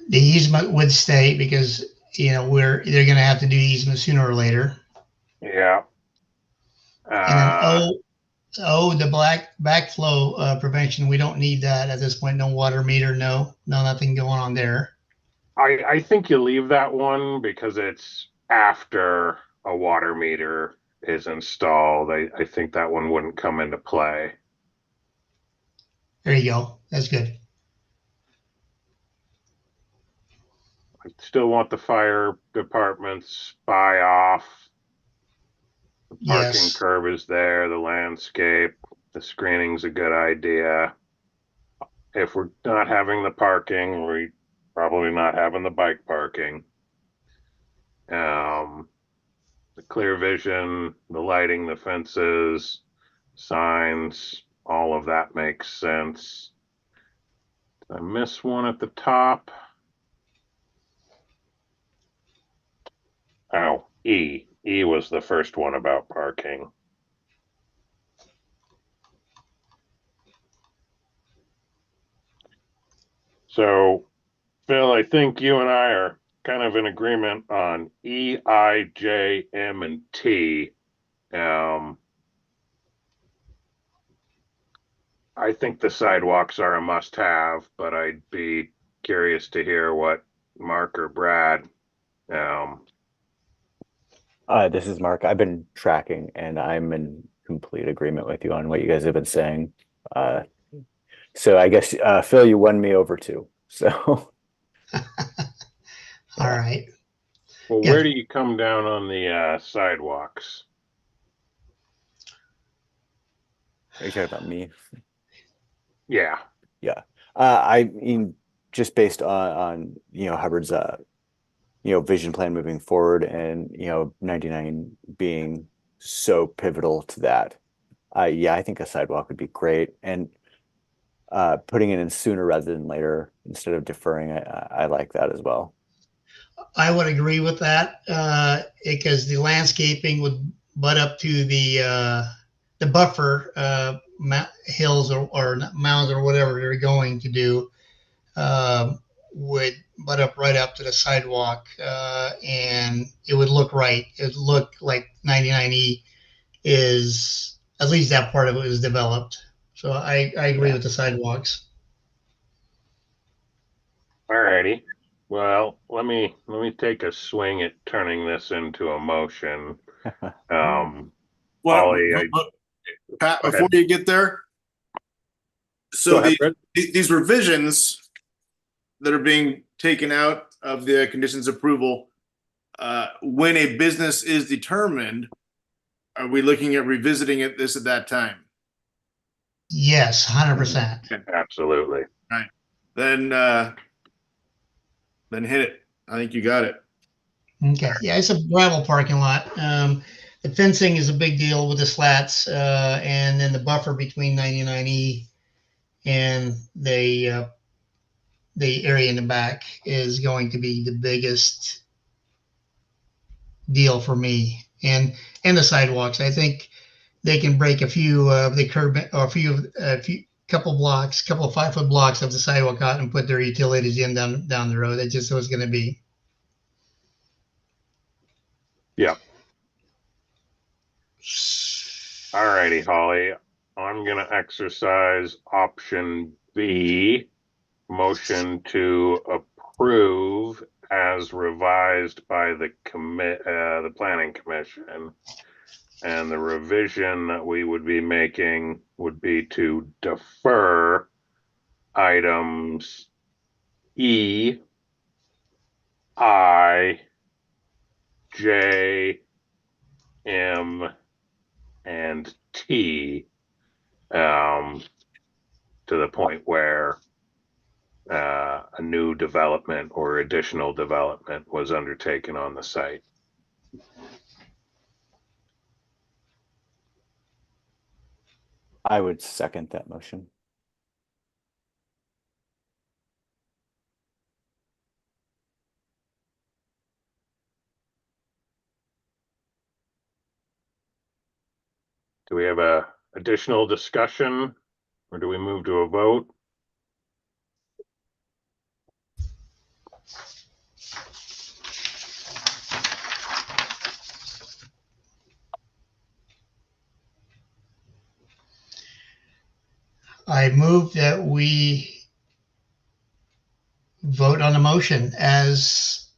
The easement would stay because, they're gonna have to do easement sooner or later. Yeah. And then the backflow prevention, we don't need that at this point. No water meter, nothing going on there. I think you leave that one because it's after a water meter is installed. I think that one wouldn't come into play. There you go. That's good. I still want the fire department's buy off. The parking Yes. curb is there, the landscape, the screening's a good idea. If we're not having the parking, we're probably not having the bike parking. The clear vision, the lighting, the fences, signs, all of that makes sense. Did I miss one at the top? Oh, E. E was the first one about parking. So, Phil, I think you and I are kind of in agreement on E, I, J, M, and T. I think the sidewalks are a must-have, but I'd be curious to hear what Mark or Brad. This is Mark. I've been tracking and I'm in complete agreement with you on what you guys have been saying. So I guess, Phil, you won me over too. So, All right. Well, Yeah. where do you come down on the sidewalks? are you talking about me? Yeah. I mean, just based on Hubbard's vision plan moving forward, and 99 being so pivotal to that. Yeah, I think a sidewalk would be great, and putting it in sooner rather than later instead of deferring it, I like that as well. I would agree with that because the landscaping would butt up to the buffer hills or mounds or whatever they're going to do would butt up right up to the sidewalk and it would look right. It would look like 99E is, at least that part of it is developed. So I agree Yeah. with the sidewalks. Alrighty. Well, let me take a swing at turning this into a motion. Well, Ollie, Pat, go before ahead. you get there, so Go ahead, Brett. these revisions that are being taken out of the conditions approval, when a business is determined, are we looking at revisiting this at that time? Yes, 100%. Absolutely. Then hit it. I think you got it. Okay. Yeah, it's a gravel parking lot. The fencing is a big deal with the slats, and then the buffer between 99E and the area in the back is going to be the biggest deal for me. And the sidewalks. I think they can break a few of the curb or a few couple of 5-foot blocks of the sidewalk out and put their utilities in down the road. That's just what it's going to be. Yeah. Alrighty, Holly. I'm gonna exercise option B, motion to approve as revised by the planning commission. And the revision that we would be making would be to defer items E, I, J, M, and T, to the point where a new development or additional development was undertaken on the site. I would second that motion. Do we have a additional discussion, or do we move to a vote? I move that we vote on the motion as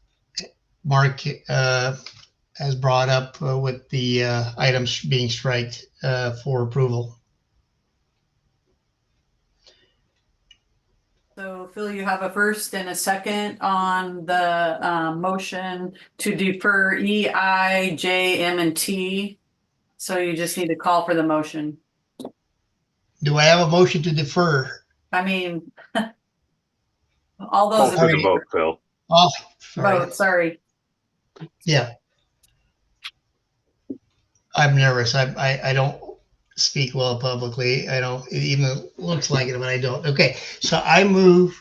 Mark has brought up with the items being striked for approval. So Phil, you have a first and a second on the motion to defer E, I, J, M, and T. So you just need to call for the motion. Do I have a motion to defer? I mean, all those Call for in the vote, Phil. Oh, sorry. vote, sorry. Yeah. I'm nervous. I don't speak well publicly. I don't, it even looks like it, but I don't. Okay, so I move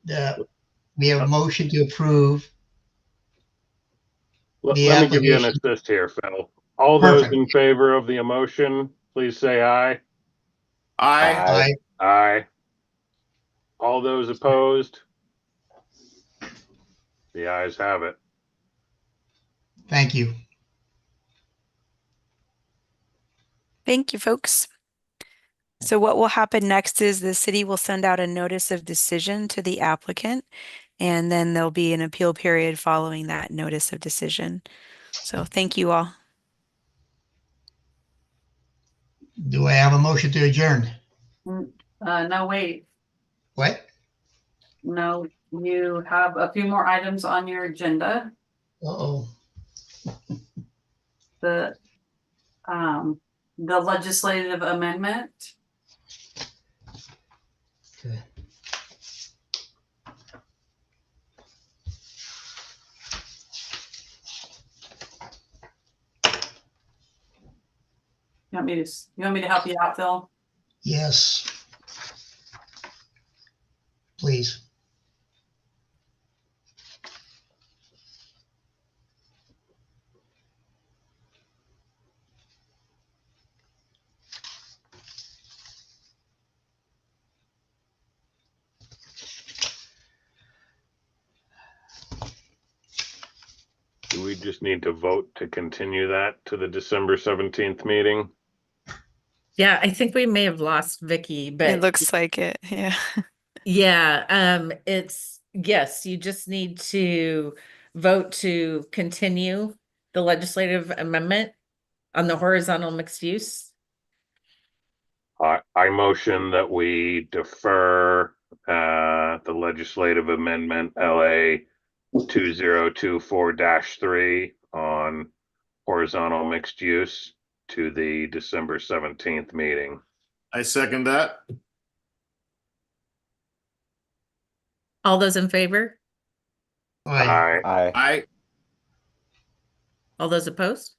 that we have a motion to approve. Let The me give you an application. assist here, Phil. All those Perfect. in favor of the motion, please say aye. I, Aye. All those opposed? The ayes have it. Thank you. Thank you, folks. So what will happen next is the city will send out a notice of decision to the applicant, and then there'll be an appeal period following that notice of decision. So thank you all. Do I have a motion to adjourn? No, wait, What? no, you have a few more items on your agenda. Uh-oh. The legislative amendment. Okay. You want me to help you out, Phil? Yes. Please. Do we just need to vote to continue that to the December 17th meeting? Yeah, I think we may have lost Vicky, It but looks like it. Yeah. yeah, it's, yes, you just need to vote to continue the legislative amendment on the horizontal mixed use. I motion that we defer the legislative amendment LA 2024-3 on horizontal mixed use to the December 17th meeting. I second that. All those in favor? Aye. Aye. I, All those opposed?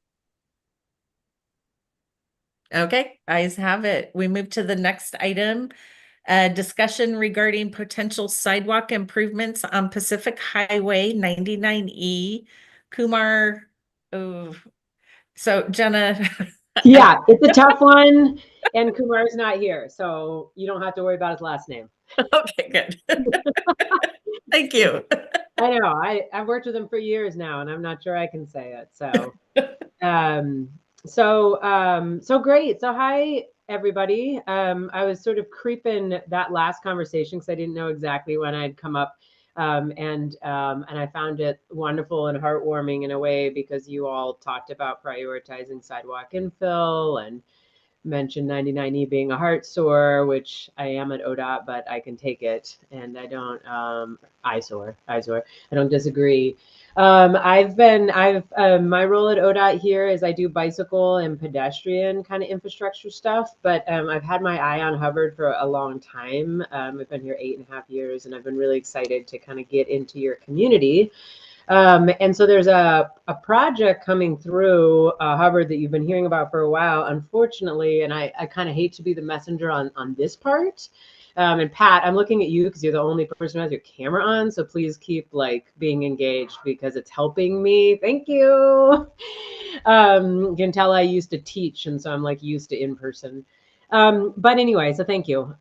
Okay, ayes have it. We move to the next item. Discussion regarding potential sidewalk improvements on Pacific Highway 99E. Kumar, oh, so Jenna. Yeah, it's a tough one, and Kumar's not here, so you don't have to worry about his last name. Okay, good. Thank you. I know, I've worked with him for years now, and I'm not sure I can say it. So, so great. So hi, everybody. I was sort of creeping that last conversation because I didn't know exactly when I'd come up. And I found it wonderful and heartwarming in a way because you all talked about prioritizing sidewalk infill and mentioned 99E being a heart sore, which I am at ODOT, but I can take it, and I don't eyesore. I don't disagree. My role at ODOT here is I do bicycle and pedestrian kind of infrastructure stuff, but I've had my eye on Hubbard for a long time. I've been here 8.5 years, and I've been really excited to kind of get into your community. And so there's a project coming through Hubbard that you've been hearing about for a while, unfortunately, and I kind of hate to be the messenger on this part. And Pat, I'm looking at you because you're the only person who has your camera on, so please keep like being engaged because it's helping me. Thank you. You can tell I used to teach, and so I'm like used to in person. But anyway, so thank you.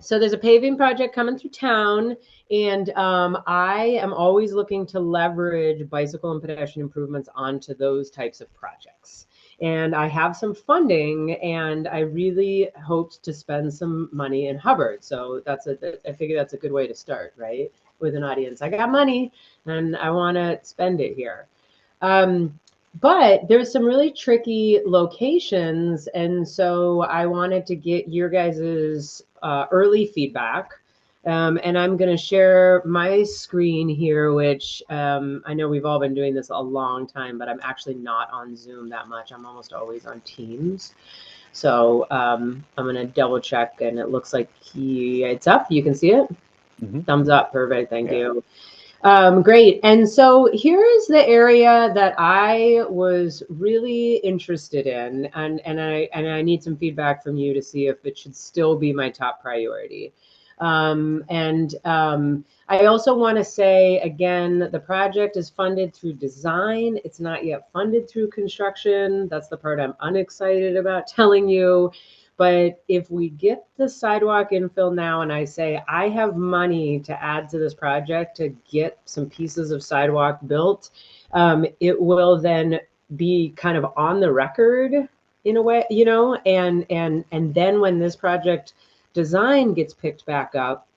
So there's a paving project coming through town, and I am always looking to leverage bicycle and pedestrian improvements onto those types of projects. And I have some funding, and I really hoped to spend some money in Hubbard. So I figure that's a good way to start, right? With an audience. I got money, and I want to spend it here. But there's some really tricky locations, and so I wanted to get your guys's early feedback. And I'm going to share my screen here, which I know we've all been doing this a long time, but I'm actually not on Zoom that much. I'm almost always on Teams. So I'm going to double check, and it looks like it's up. You can see it? Mm-hmm. Thumbs up. Perfect. Thank you. Great. And so here is the area that I was really interested in, and I need some feedback from you to see if it should still be my top priority. I also want to say, again, the project is funded through design. It's not yet funded through construction. That's the part I'm unexcited about telling you. But if we get the sidewalk infill now, and I say I have money to add to this project to get some pieces of sidewalk built, it will then be kind of on the record in a way, you know, and then when this project design gets picked back up,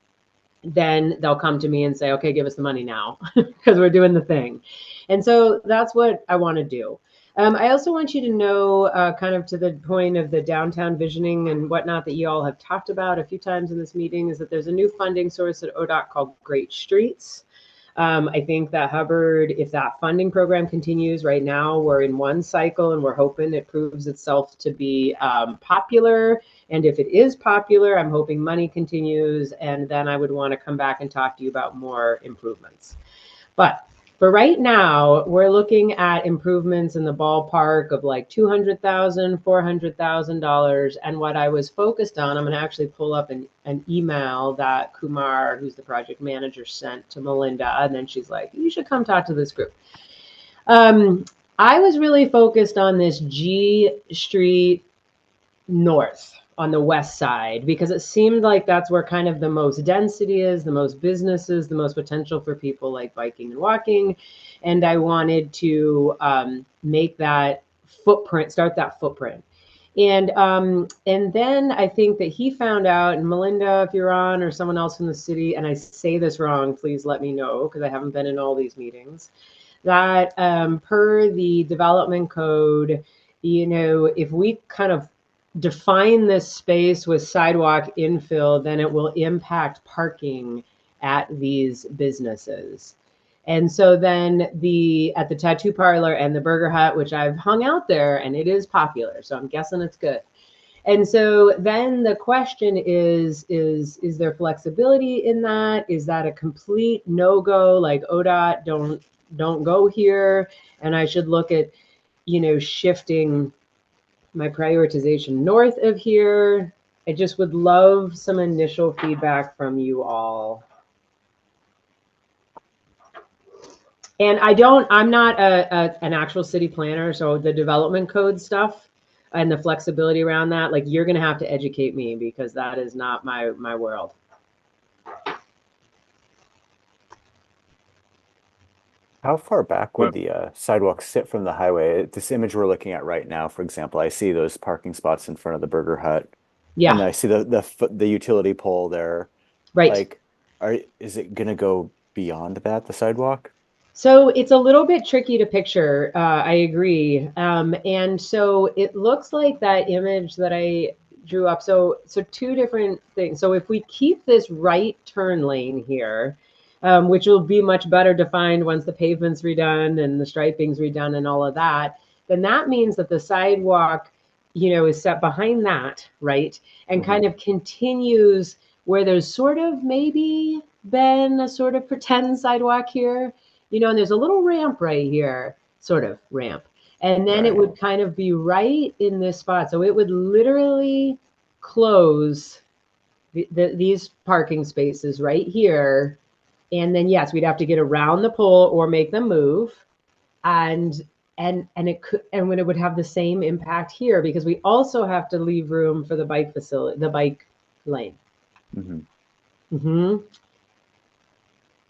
then they'll come to me and say, okay, give us the money now because we're doing the thing. And so that's what I want to do. I also want you to know, kind of to the point of the downtown visioning and whatnot that you all have talked about a few times in this meeting, is that there's a new funding source at ODOT called Great Streets. I think that Hubbard, if that funding program continues right now, we're in one cycle and we're hoping it proves itself to be popular. And if it is popular, I'm hoping money continues. And then I would want to come back and talk to you about more improvements. But for right now, we're looking at improvements in the ballpark of like $200,000, $400,000. And what I was focused on, I'm going to actually pull up an email that Kumar, who's the project manager, sent to Melinda. And then she's like, you should come talk to this group. I was really focused on this G Street North on the west side, because it seemed like that's where kind of the most density is, the most businesses, the most potential for people like biking and walking. And I wanted to make that footprint, start that footprint. And then I think that he found out, and Melinda, if you're on, or someone else from the city, and I say this wrong, please let me know, because I haven't been in all these meetings, that per the development code, you know, if we kind of define this space with sidewalk infill, then it will impact parking at these businesses. And so then at the tattoo parlor and the burger hut, which I've hung out there, and it is popular, so I'm guessing it's good. And so then the question is there flexibility in that? Is that a complete no-go, like ODOT, don't go here? And I should look at, you know, shifting my prioritization north of here. I just would love some initial feedback from you all. And I'm not an actual city planner, so the development code stuff and the flexibility around that, like, you're gonna have to educate me, because that is not my world. How far back would the sidewalk sit from the highway? This image we're looking at right now, for example, I see those parking spots in front of the burger hut. Yeah. And I see the utility pole there. Right. Like, is it gonna go beyond that, the sidewalk? So it's a little bit tricky to picture. I agree. And so it looks like that image that I drew up. So two different things. So if we keep this right turn lane here, which will be much better defined once the pavement's redone and the striping's redone and all of that, then that means that the sidewalk, is set behind that, right? And kind of continues where there's sort of maybe been a sort of pretend sidewalk here, and there's a little ramp right here, sort of ramp. And then it Right. would kind of be right in this spot. So it would literally close these parking spaces right here. And then, yes, we'd have to get around the pole or make them move. And it could, and when it would have the same impact here, because we also have to leave room for the bike facility, the bike lane.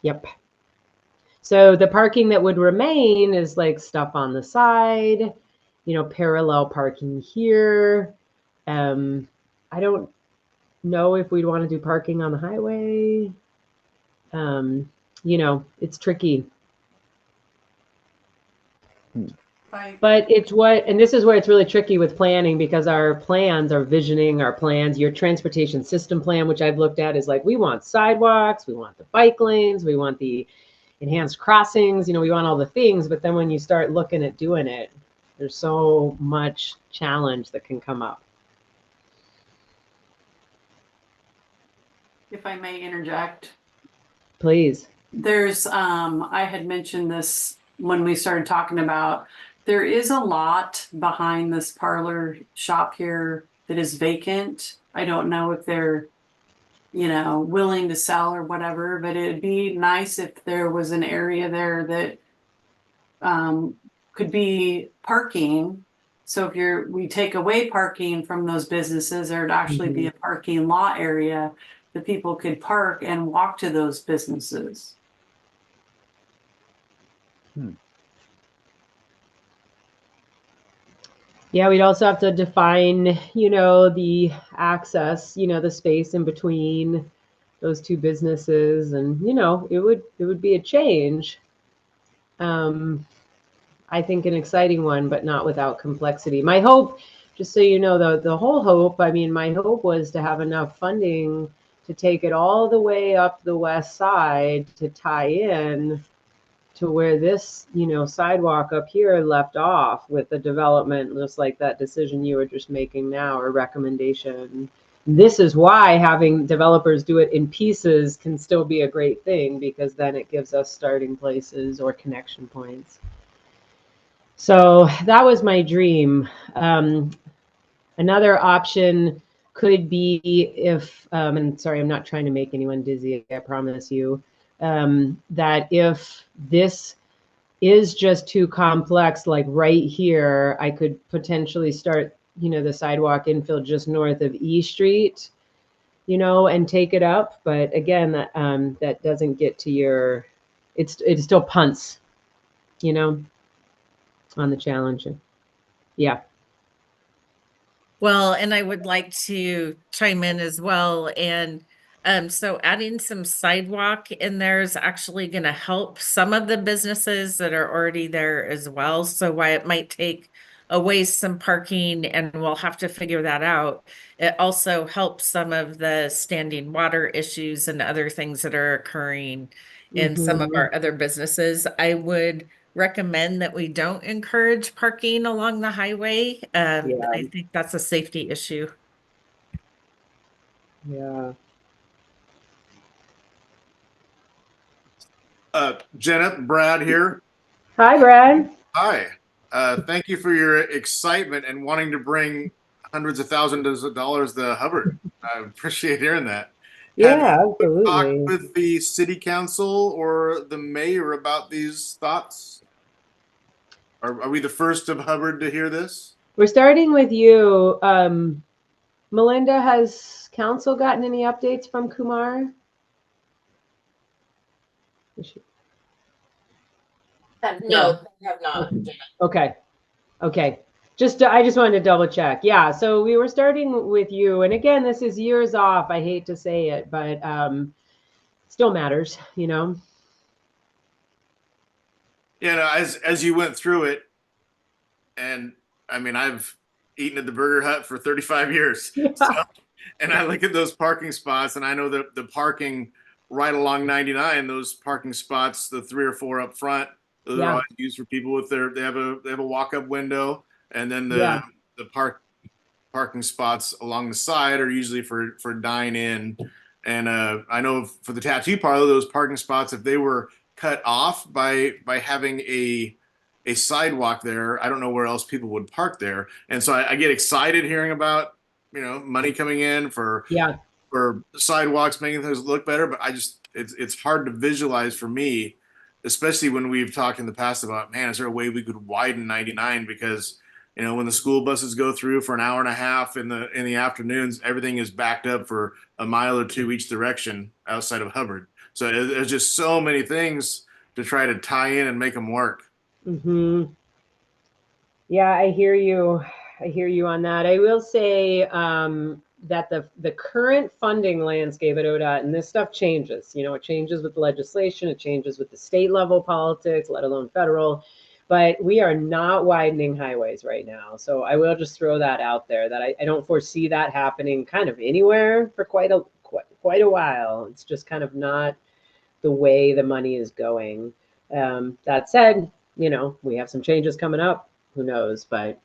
Yep. So the parking that would remain is like stuff on the side, parallel parking here. I don't know if we'd want to do parking on the highway. It's tricky. But it's and this is where it's really tricky with planning, because our plans, our visioning, our plans, your transportation system plan, which I've looked at, is like, we want sidewalks, we want the bike lanes, we want the enhanced crossings, we want all the things. But then when you start looking at doing it, there's so much challenge that can come up. If I may interject. Please. There's, I had mentioned this when we started talking about, there is a lot behind this parlor shop here that is vacant. I don't know if they're, willing to sell or whatever, but it'd be nice if there was an area there that could be parking. So if we take away parking from those businesses, there'd actually be a parking lot area that people could park and walk to those businesses. Yeah, we'd also have to define, the access, the space in between those two businesses, and it would be a change. I think an exciting one, but not without complexity. My hope, just so you know, the whole hope, my hope was to have enough funding to take it all the way up the west side to tie in to where this, sidewalk up here left off with the development, just like that decision you were just making now, or recommendation. This is why having developers do it in pieces can still be a great thing, because then it gives us starting places or connection points. So that was my dream. Another option could be if, and sorry, I'm not trying to make anyone dizzy, I promise you, that if this is just too complex, like right here, I could potentially start, the sidewalk infill just north of E Street, and take it up. But again, that doesn't get to your, it still punts, on the challenge. Yeah. Well, and I would like to chime in as well. And so adding some sidewalk in there is actually going to help some of the businesses that are already there as well. So while it might take away some parking, and we'll have to figure that out, it also helps some of the standing water issues and other things that are occurring in some of our other businesses. I would recommend that we don't encourage parking along the highway. I think that's a safety issue. Yeah. Janet, Brad here. Hi, Brad. Hi. Thank you for your excitement and wanting to bring hundreds of thousands of dollars to Hubbard. I appreciate hearing that. Yeah, Have you absolutely. talked with the city council or the mayor about these thoughts? Are we the first of Hubbard to hear this? We're starting with you. Melinda, has council gotten any updates from Kumar? No, they have not. Okay. Okay. I just wanted to double check. Yeah. So we were starting with you. And again, this is years off. I hate to say it, but still matters, You know, as you went through it, and I mean, I've eaten at the Burger Hut for 35 years. So, and I look at those parking spots, and I know that the parking right along 99, those parking spots, the 3 or 4 up front, those are Yeah. always used for people with they have a walk-up window, and then Yeah. the parking spots along the side are usually for dine in. And I know for the tattoo parlor, those parking spots, if they were cut off by having a sidewalk there, I don't know where else people would park there. And so I get excited hearing about, you know, money coming in for Yeah. sidewalks, making things look better. But it's hard to visualize for me, especially when we've talked in the past about, man, is there a way we could widen 99? Because, you know, when the school buses go through for an hour and a half in the afternoons, everything is backed up for a mile or two each direction outside of Hubbard. So there's just so many things to try to tie in and make them work. Hmm. Yeah, I hear you. I hear you on that. I will say that the current funding landscape at ODOT, and this stuff changes. You know, it changes with the legislation, it changes with the state level politics, let alone federal. But we are not widening highways right now. So I will just throw that out there that I don't foresee that happening kind of anywhere for quite a while. It's just kind of not the way the money is going. That said, you know, we have some changes coming up. Who knows? But,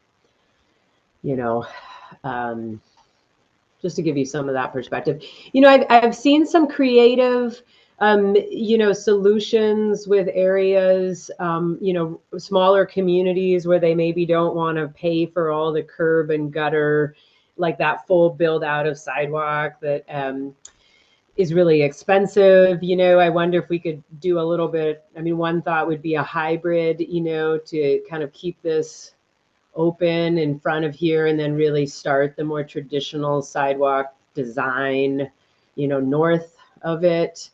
you know, just to give you some of that perspective, you know, I've seen some creative, you know, solutions with areas, you know, smaller communities where they maybe don't want to pay for all the curb and gutter, like that full build out of sidewalk that is really expensive. You know, I wonder if we could do a little bit. I mean, one thought would be a hybrid, you know, to kind of keep this open in front of here and then really start the more traditional sidewalk design, you know, north of it.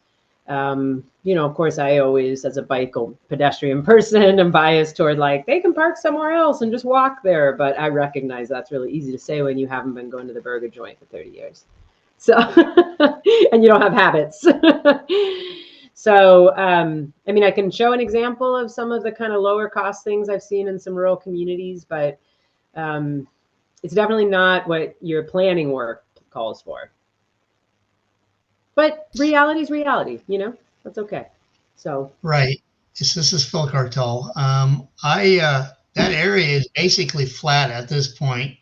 You know, of course, I always, as a bike pedestrian person, am biased toward like, they can park somewhere else and just walk there. But I recognize that's really easy to say when you haven't been going to the burger joint for 30 years. So, and you don't have habits. So, I mean, I can show an example of some of the kind of lower cost things I've seen in some rural communities, but it's definitely not what your planning work calls for. But reality is reality, you know, that's okay. So, Right. This is Phil Cartel. That area is basically flat at this point.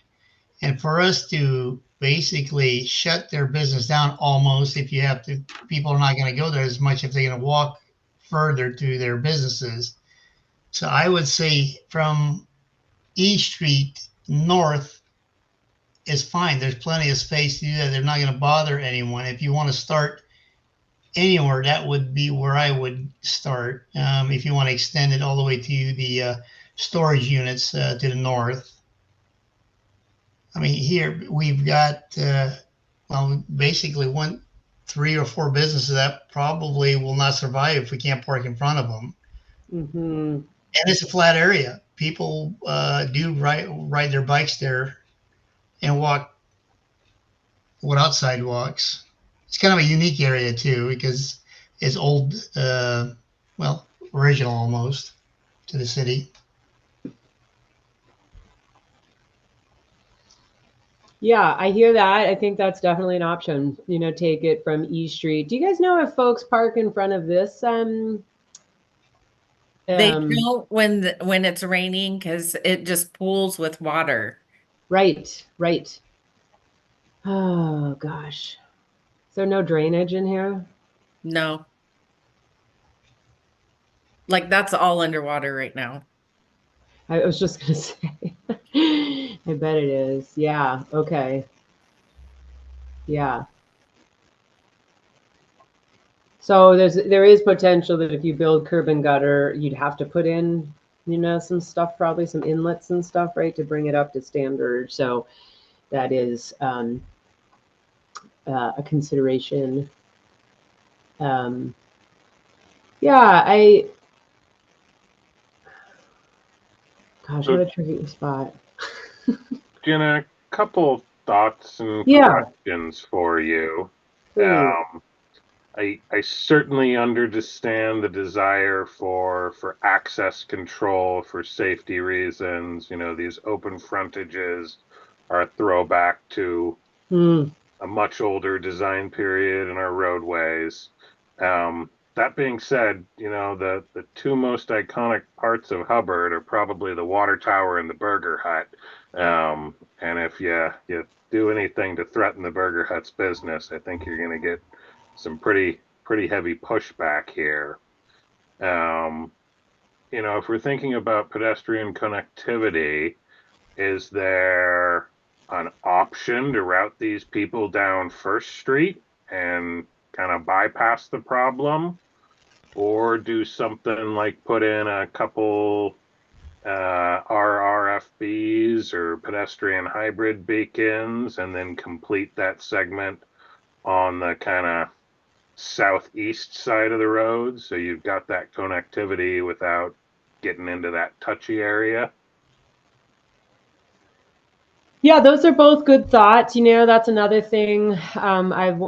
And for us to basically shut their business down almost, if you have to, people are not going to go there as much if they're going to walk further to their businesses. So I would say from E Street north is fine. There's plenty of space to do that. They're not going to bother anyone. If you want to start anywhere, that would be where I would start. If you want to extend it all the way to the storage units to the north. I mean, here we've got, well, basically 3 or 4 businesses that probably will not survive if we can't park in front of them. mm-hmm. And it's a flat area. People do ride their bikes there and walk without sidewalks. It's kind of a unique area too, because it's old, well, original almost to the city. Yeah, I hear that. I think that's definitely an option, you know, take it from E Street. Do you guys know if folks park in front of this? They don't when it's raining because it just pools with water. Right, right. Oh, gosh. Is there no drainage in here? No. Like that's all underwater right now. I was just going to say. I bet it is. Yeah, okay. Yeah. So there is potential that if you build curb and gutter, you'd have to put in, you know, some stuff, probably some inlets and stuff, right, to bring it up to standard. So that is a consideration. Yeah, gosh, what a tricky spot. Jenna, a couple thoughts and Yeah. questions for you. Please. I certainly understand the desire for access control for safety reasons. You know, these open frontages are a throwback to a much older design period in our roadways. That being said, you know, the two most iconic parts of Hubbard are probably the water tower and the Burger Hut. And if you do anything to threaten the Burger Hut's business, I think you're going to get some pretty heavy pushback here. You know, if we're thinking about pedestrian connectivity, is there an option to route these people down First Street and kind of bypass the problem, or do something like put in a couple RRFBs or pedestrian hybrid beacons and then complete that segment on the kind of southeast side of the road, so you've got that connectivity without getting into that touchy area? Yeah, those are both good thoughts. You know, that's another thing I've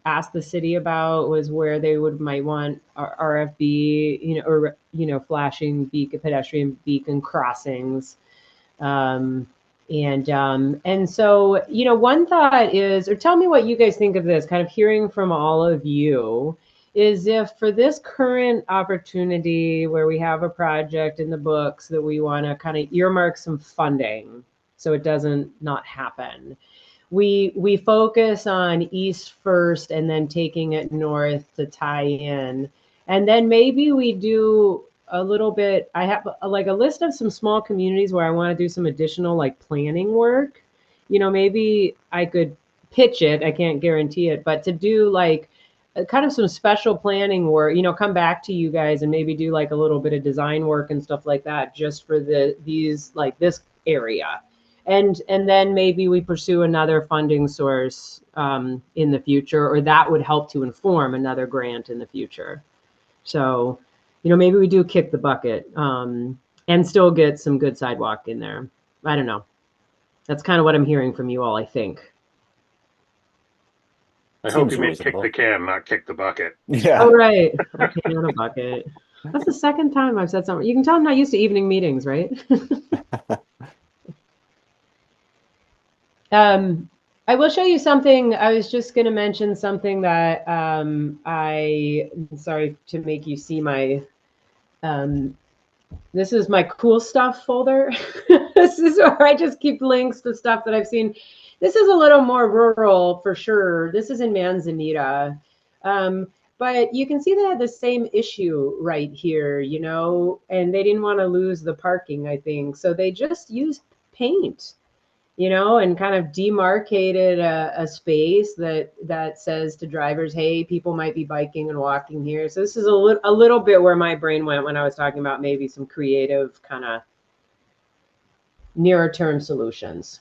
asked the city about, was where they might want RFB, you know, or, you know, flashing pedestrian beacon crossings. And so, you know, one thought is, or tell me what you guys think of this, kind of hearing from all of you, is if for this current opportunity where we have a project in the books that we want to kind of earmark some funding so it doesn't not happen, we focus on east first and then taking it north to tie in. And then maybe we do a little bit, I have like a list of some small communities where I want to do some additional like planning work. You know, maybe I could pitch it, I can't guarantee it, but to do like kind of some special planning work, you know, come back to you guys and maybe do like a little bit of design work and stuff like that, just for these like this area. And then maybe we pursue another funding source in the future, or that would help to inform another grant in the future. So, you know, maybe we do kick the bucket and still get some good sidewalk in there. I don't know. That's kind of what I'm hearing from you all, I think. I hope Seems you mean reasonable. kick the can, not kick the bucket. Yeah. Oh, right. Okay, on a bucket. That's the second time I've said something. You can tell I'm not used to evening meetings, right? I will show you something. I was just going to mention something that sorry to make you see my, this is my cool stuff folder. This is where I just keep links to stuff that I've seen. This is a little more rural for sure. This is in Manzanita. But you can see they had the same issue right here, you know, and they didn't want to lose the parking, I think. So they just used paint, you know, and kind of demarcated a space that says to drivers, hey, people might be biking and walking here. So this is a little bit where my brain went when I was talking about maybe some creative kind of nearer term solutions.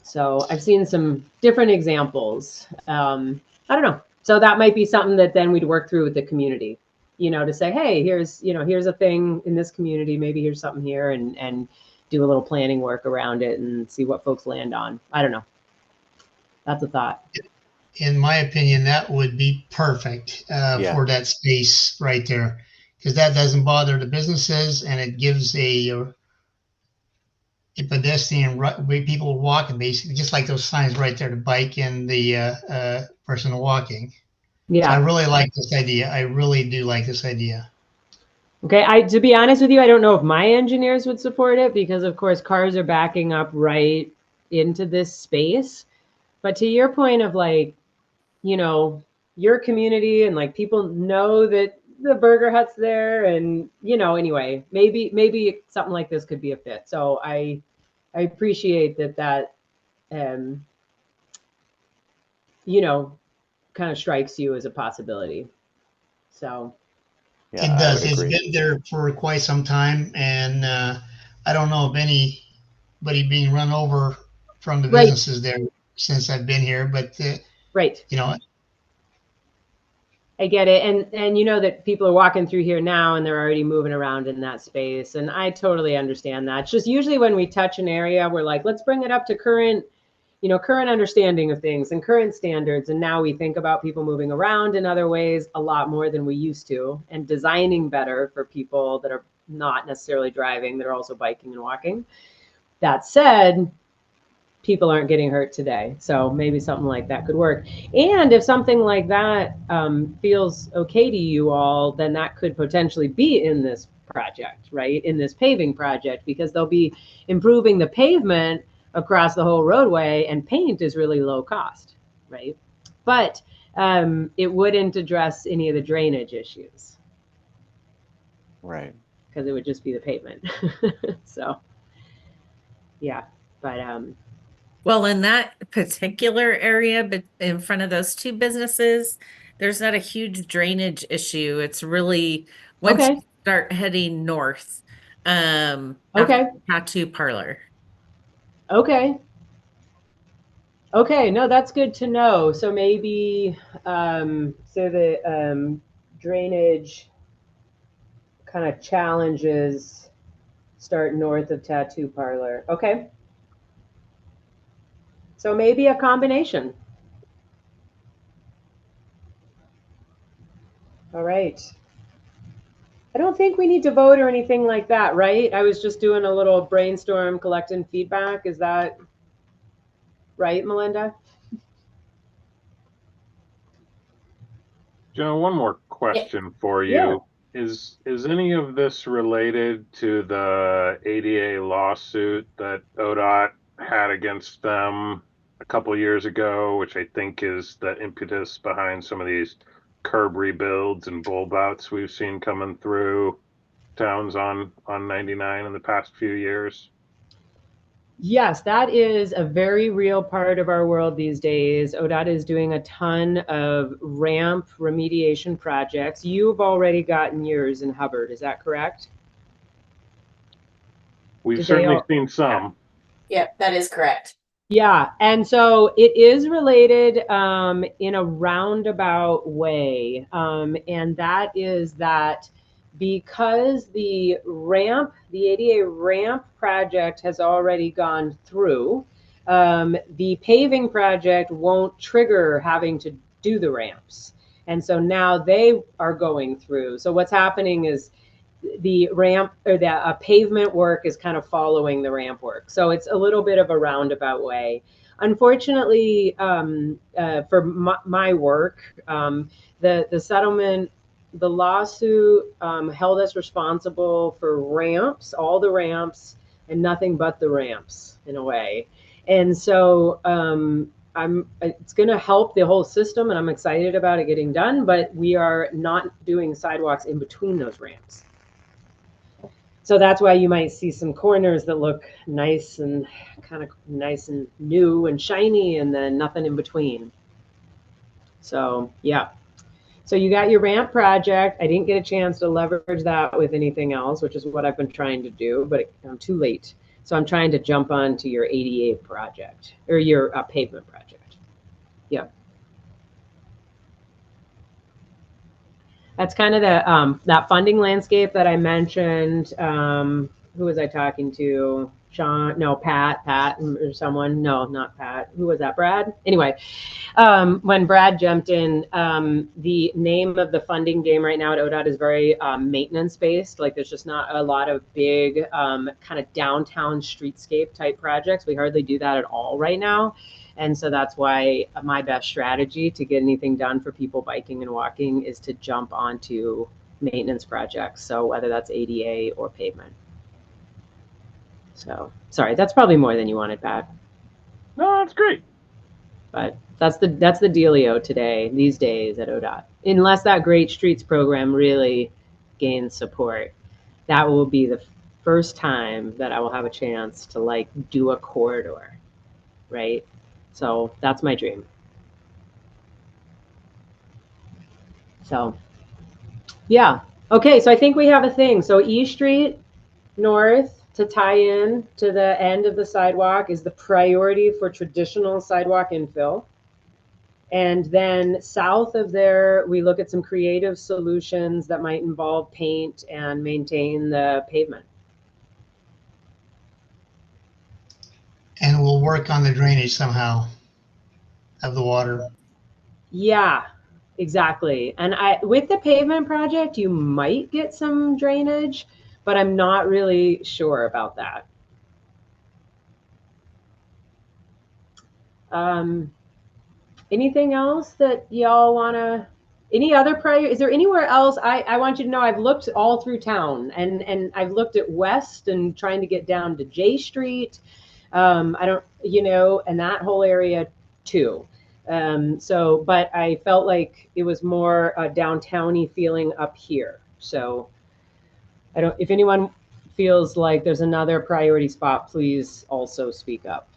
So I've seen some different examples. I don't know. So that might be something that then we'd work through with the community, you know, to say, hey, here's a thing in this community, maybe here's something here, and do a little planning work around it and see what folks land on. I don't know. That's a thought. In my opinion, that would be perfect for that space right there, because that doesn't bother the businesses, and it gives a pedestrian way people walking, basically, just like those signs right there, the bike and the person walking. Yeah. So I really like this idea. I really do like this idea. Okay, to be honest with you, I don't know if my engineers would support it, because of course cars are backing up right into this space. But to your point of like, you know, your community and like people know that the Burger Hut's there, and you know, anyway, maybe something like this could be a fit. So I appreciate that you know, kind of strikes you as a possibility. So Yeah, it does. I would It's agree. been there for quite some time, and I don't know of anybody being run over from the Right. businesses there since I've been here. But right. you know, I get it. And you know that people are walking through here now and they're already moving around in that space. And I totally understand that. It's just usually when we touch an area, we're like, let's bring it up to current, you know, current understanding of things and current standards. And now we think about people moving around in other ways a lot more than we used to, and designing better for people that are not necessarily driving, that are also biking and walking. That said, people aren't getting hurt today. So maybe something like that could work. And if something like that feels okay to you all, then that could potentially be in this project, right? In this paving project, because they'll be improving the pavement across the whole roadway, and paint is really low cost, right? But it wouldn't address any of the drainage issues, Right. because it would just be the pavement. So, yeah, but Well, in that particular area, but in front of those two businesses, there's not a huge drainage issue. It's really once okay, you start heading north, after okay, the tattoo parlor. okay. Okay, no, that's good to know. So maybe, so the drainage kind of challenges start north of Tattoo Parlor. Okay. So maybe a combination. All right. I don't think we need to vote or anything like that, right? I was just doing a little brainstorm, collecting feedback. Is that right, Melinda? Joe, one more question for you. Is any of this related to the ADA lawsuit that ODOT had against them a couple years ago, which I think is the impetus behind some of these curb rebuilds and bulb outs we've seen coming through towns on 99 in the past few years? Yes, that is a very real part of our world these days. ODOT is doing a ton of ramp remediation projects. You've already gotten yours in Hubbard, is that correct? We've Did they certainly all- seen some. Yep, that is correct. Yeah, and so it is related in a roundabout way. And that is that because the ramp, the ADA ramp project has already gone through, the paving project won't trigger having to do the ramps. And so now they are going through. So what's happening is the ramp or the pavement work is kind of following the ramp work. So it's a little bit of a roundabout way. Unfortunately, for my work, the settlement, the lawsuit held us responsible for ramps, all the ramps, and nothing but the ramps in a way. And so it's going to help the whole system, and I'm excited about it getting done, but we are not doing sidewalks in between those ramps. So that's why you might see some corners that look nice and kind of nice and new and shiny, and then nothing in between. So yeah. So you got your ramp project. I didn't get a chance to leverage that with anything else, which is what I've been trying to do, but I'm too late. So I'm trying to jump on to your ADA project or your pavement project. Yep. That's kind of the that funding landscape that I mentioned. Who was I talking to? Sean? No, Pat or someone. No, not Pat. Who was that? Brad? Anyway, when Brad jumped in, the name of the funding game right now at ODOT is very maintenance based. Like there's just not a lot of big kind of downtown streetscape type projects. We hardly do that at all right now. And so that's why my best strategy to get anything done for people biking and walking is to jump onto maintenance projects. So whether that's ADA or pavement. So sorry, that's probably more than you wanted, Pat. No, that's great. But that's the dealio today, these days at ODOT. Unless that Great Streets program really gains support, that will be the first time that I will have a chance to like do a corridor, right? So that's my dream. So yeah. Okay, so I think we have a thing. So E Street North to tie in to the end of the sidewalk is the priority for traditional sidewalk infill. And then south of there, we look at some creative solutions that might involve paint and maintain the pavement. and we'll work on the drainage somehow of the water. Yeah, exactly. And with the pavement project, you might get some drainage, but I'm not really sure about that. Anything else that y'all wanna, any other is there anywhere else? I want you to know I've looked all through town and I've looked at West and trying to get down to J Street. I don't, and that whole area too. But I felt like it was more a downtowny feeling up here. So if anyone feels like there's another priority spot, please also speak up.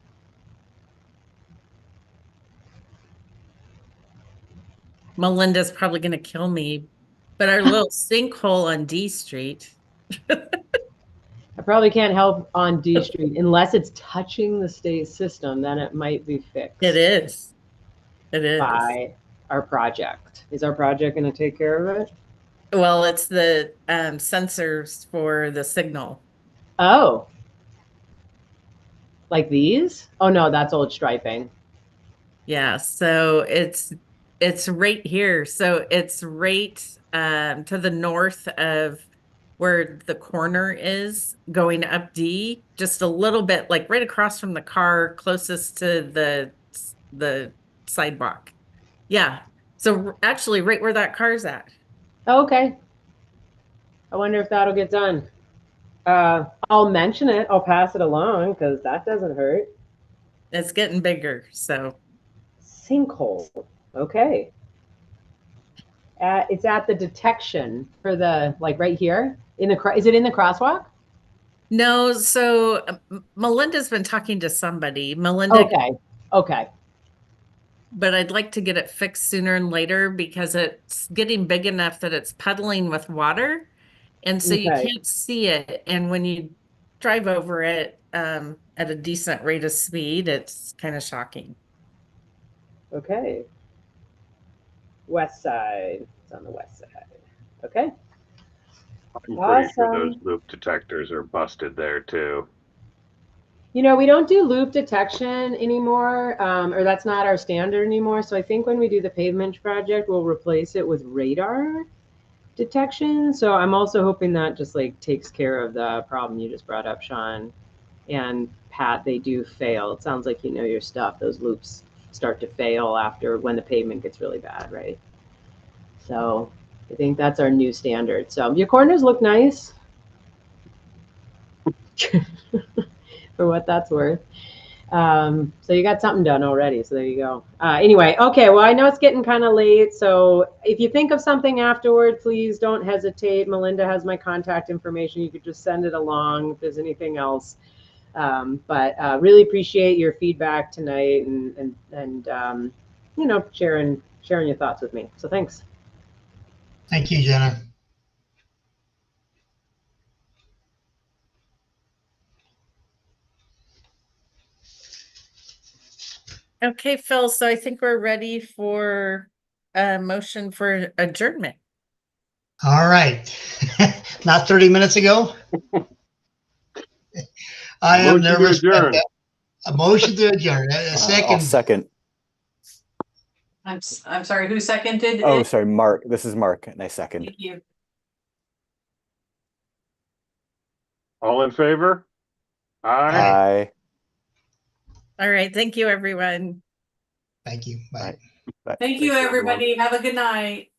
Melinda's probably going to kill me, but our little sinkhole on D Street. I probably can't help on D Street unless it's touching the state system, then it might be fixed. It is. It is. By our project. Is our project going to take care of it? Well, it's the sensors for the signal. Oh. Like these? Oh no, that's old striping. Yeah, so it's right here. So it's right to the north of where the corner is going up D, just a little bit, like right across from the car closest to the sidewalk. Yeah. So actually right where that car's at. Oh, okay. I wonder if that'll get done. I'll mention it. I'll pass it along because that doesn't hurt. It's getting bigger, so. Sinkhole. Okay. It's at the detection for the, like right here in the, is it in the crosswalk? No, so Melinda's been talking to somebody. Melinda. Okay. But I'd like to get it fixed sooner and later because it's getting big enough that it's puddling with water. And so you can't see it. And when you drive over it at a decent rate of speed, it's kind of shocking. Okay. West side. It's on the west side. Okay. I'm pretty sure those loop detectors are busted there too. We don't do loop detection anymore, or that's not our standard anymore. So I think when we do the pavement project, we'll replace it with radar detection. So I'm also hoping that just like takes care of the problem you just brought up, Sean. And Pat, they do fail. It sounds like you know your stuff. Those loops start to fail after when the pavement gets really bad, right? So I think that's our new standard. So your corners look nice. For what that's worth. So you got something done already. So there you go. Anyway, okay. Well, I know it's getting kind of late. So if you think of something afterward, please don't hesitate. Melinda has my contact information. You could just send it along if there's anything else. But really appreciate your feedback tonight and sharing your thoughts with me. So thanks. Thank you, Jenna. Okay, Phil, so I think we're ready for a motion for adjournment. All right. Not 30 minutes ago. I am nervous. A motion to adjourn. A second. I'll second. I'm sorry, who seconded? Oh, sorry, Mark. This is Mark, and I second. Thank you. All in favor? Aye. All right. Thank you, everyone. Thank you. Bye. Bye. Thank you, everybody. Have a good night.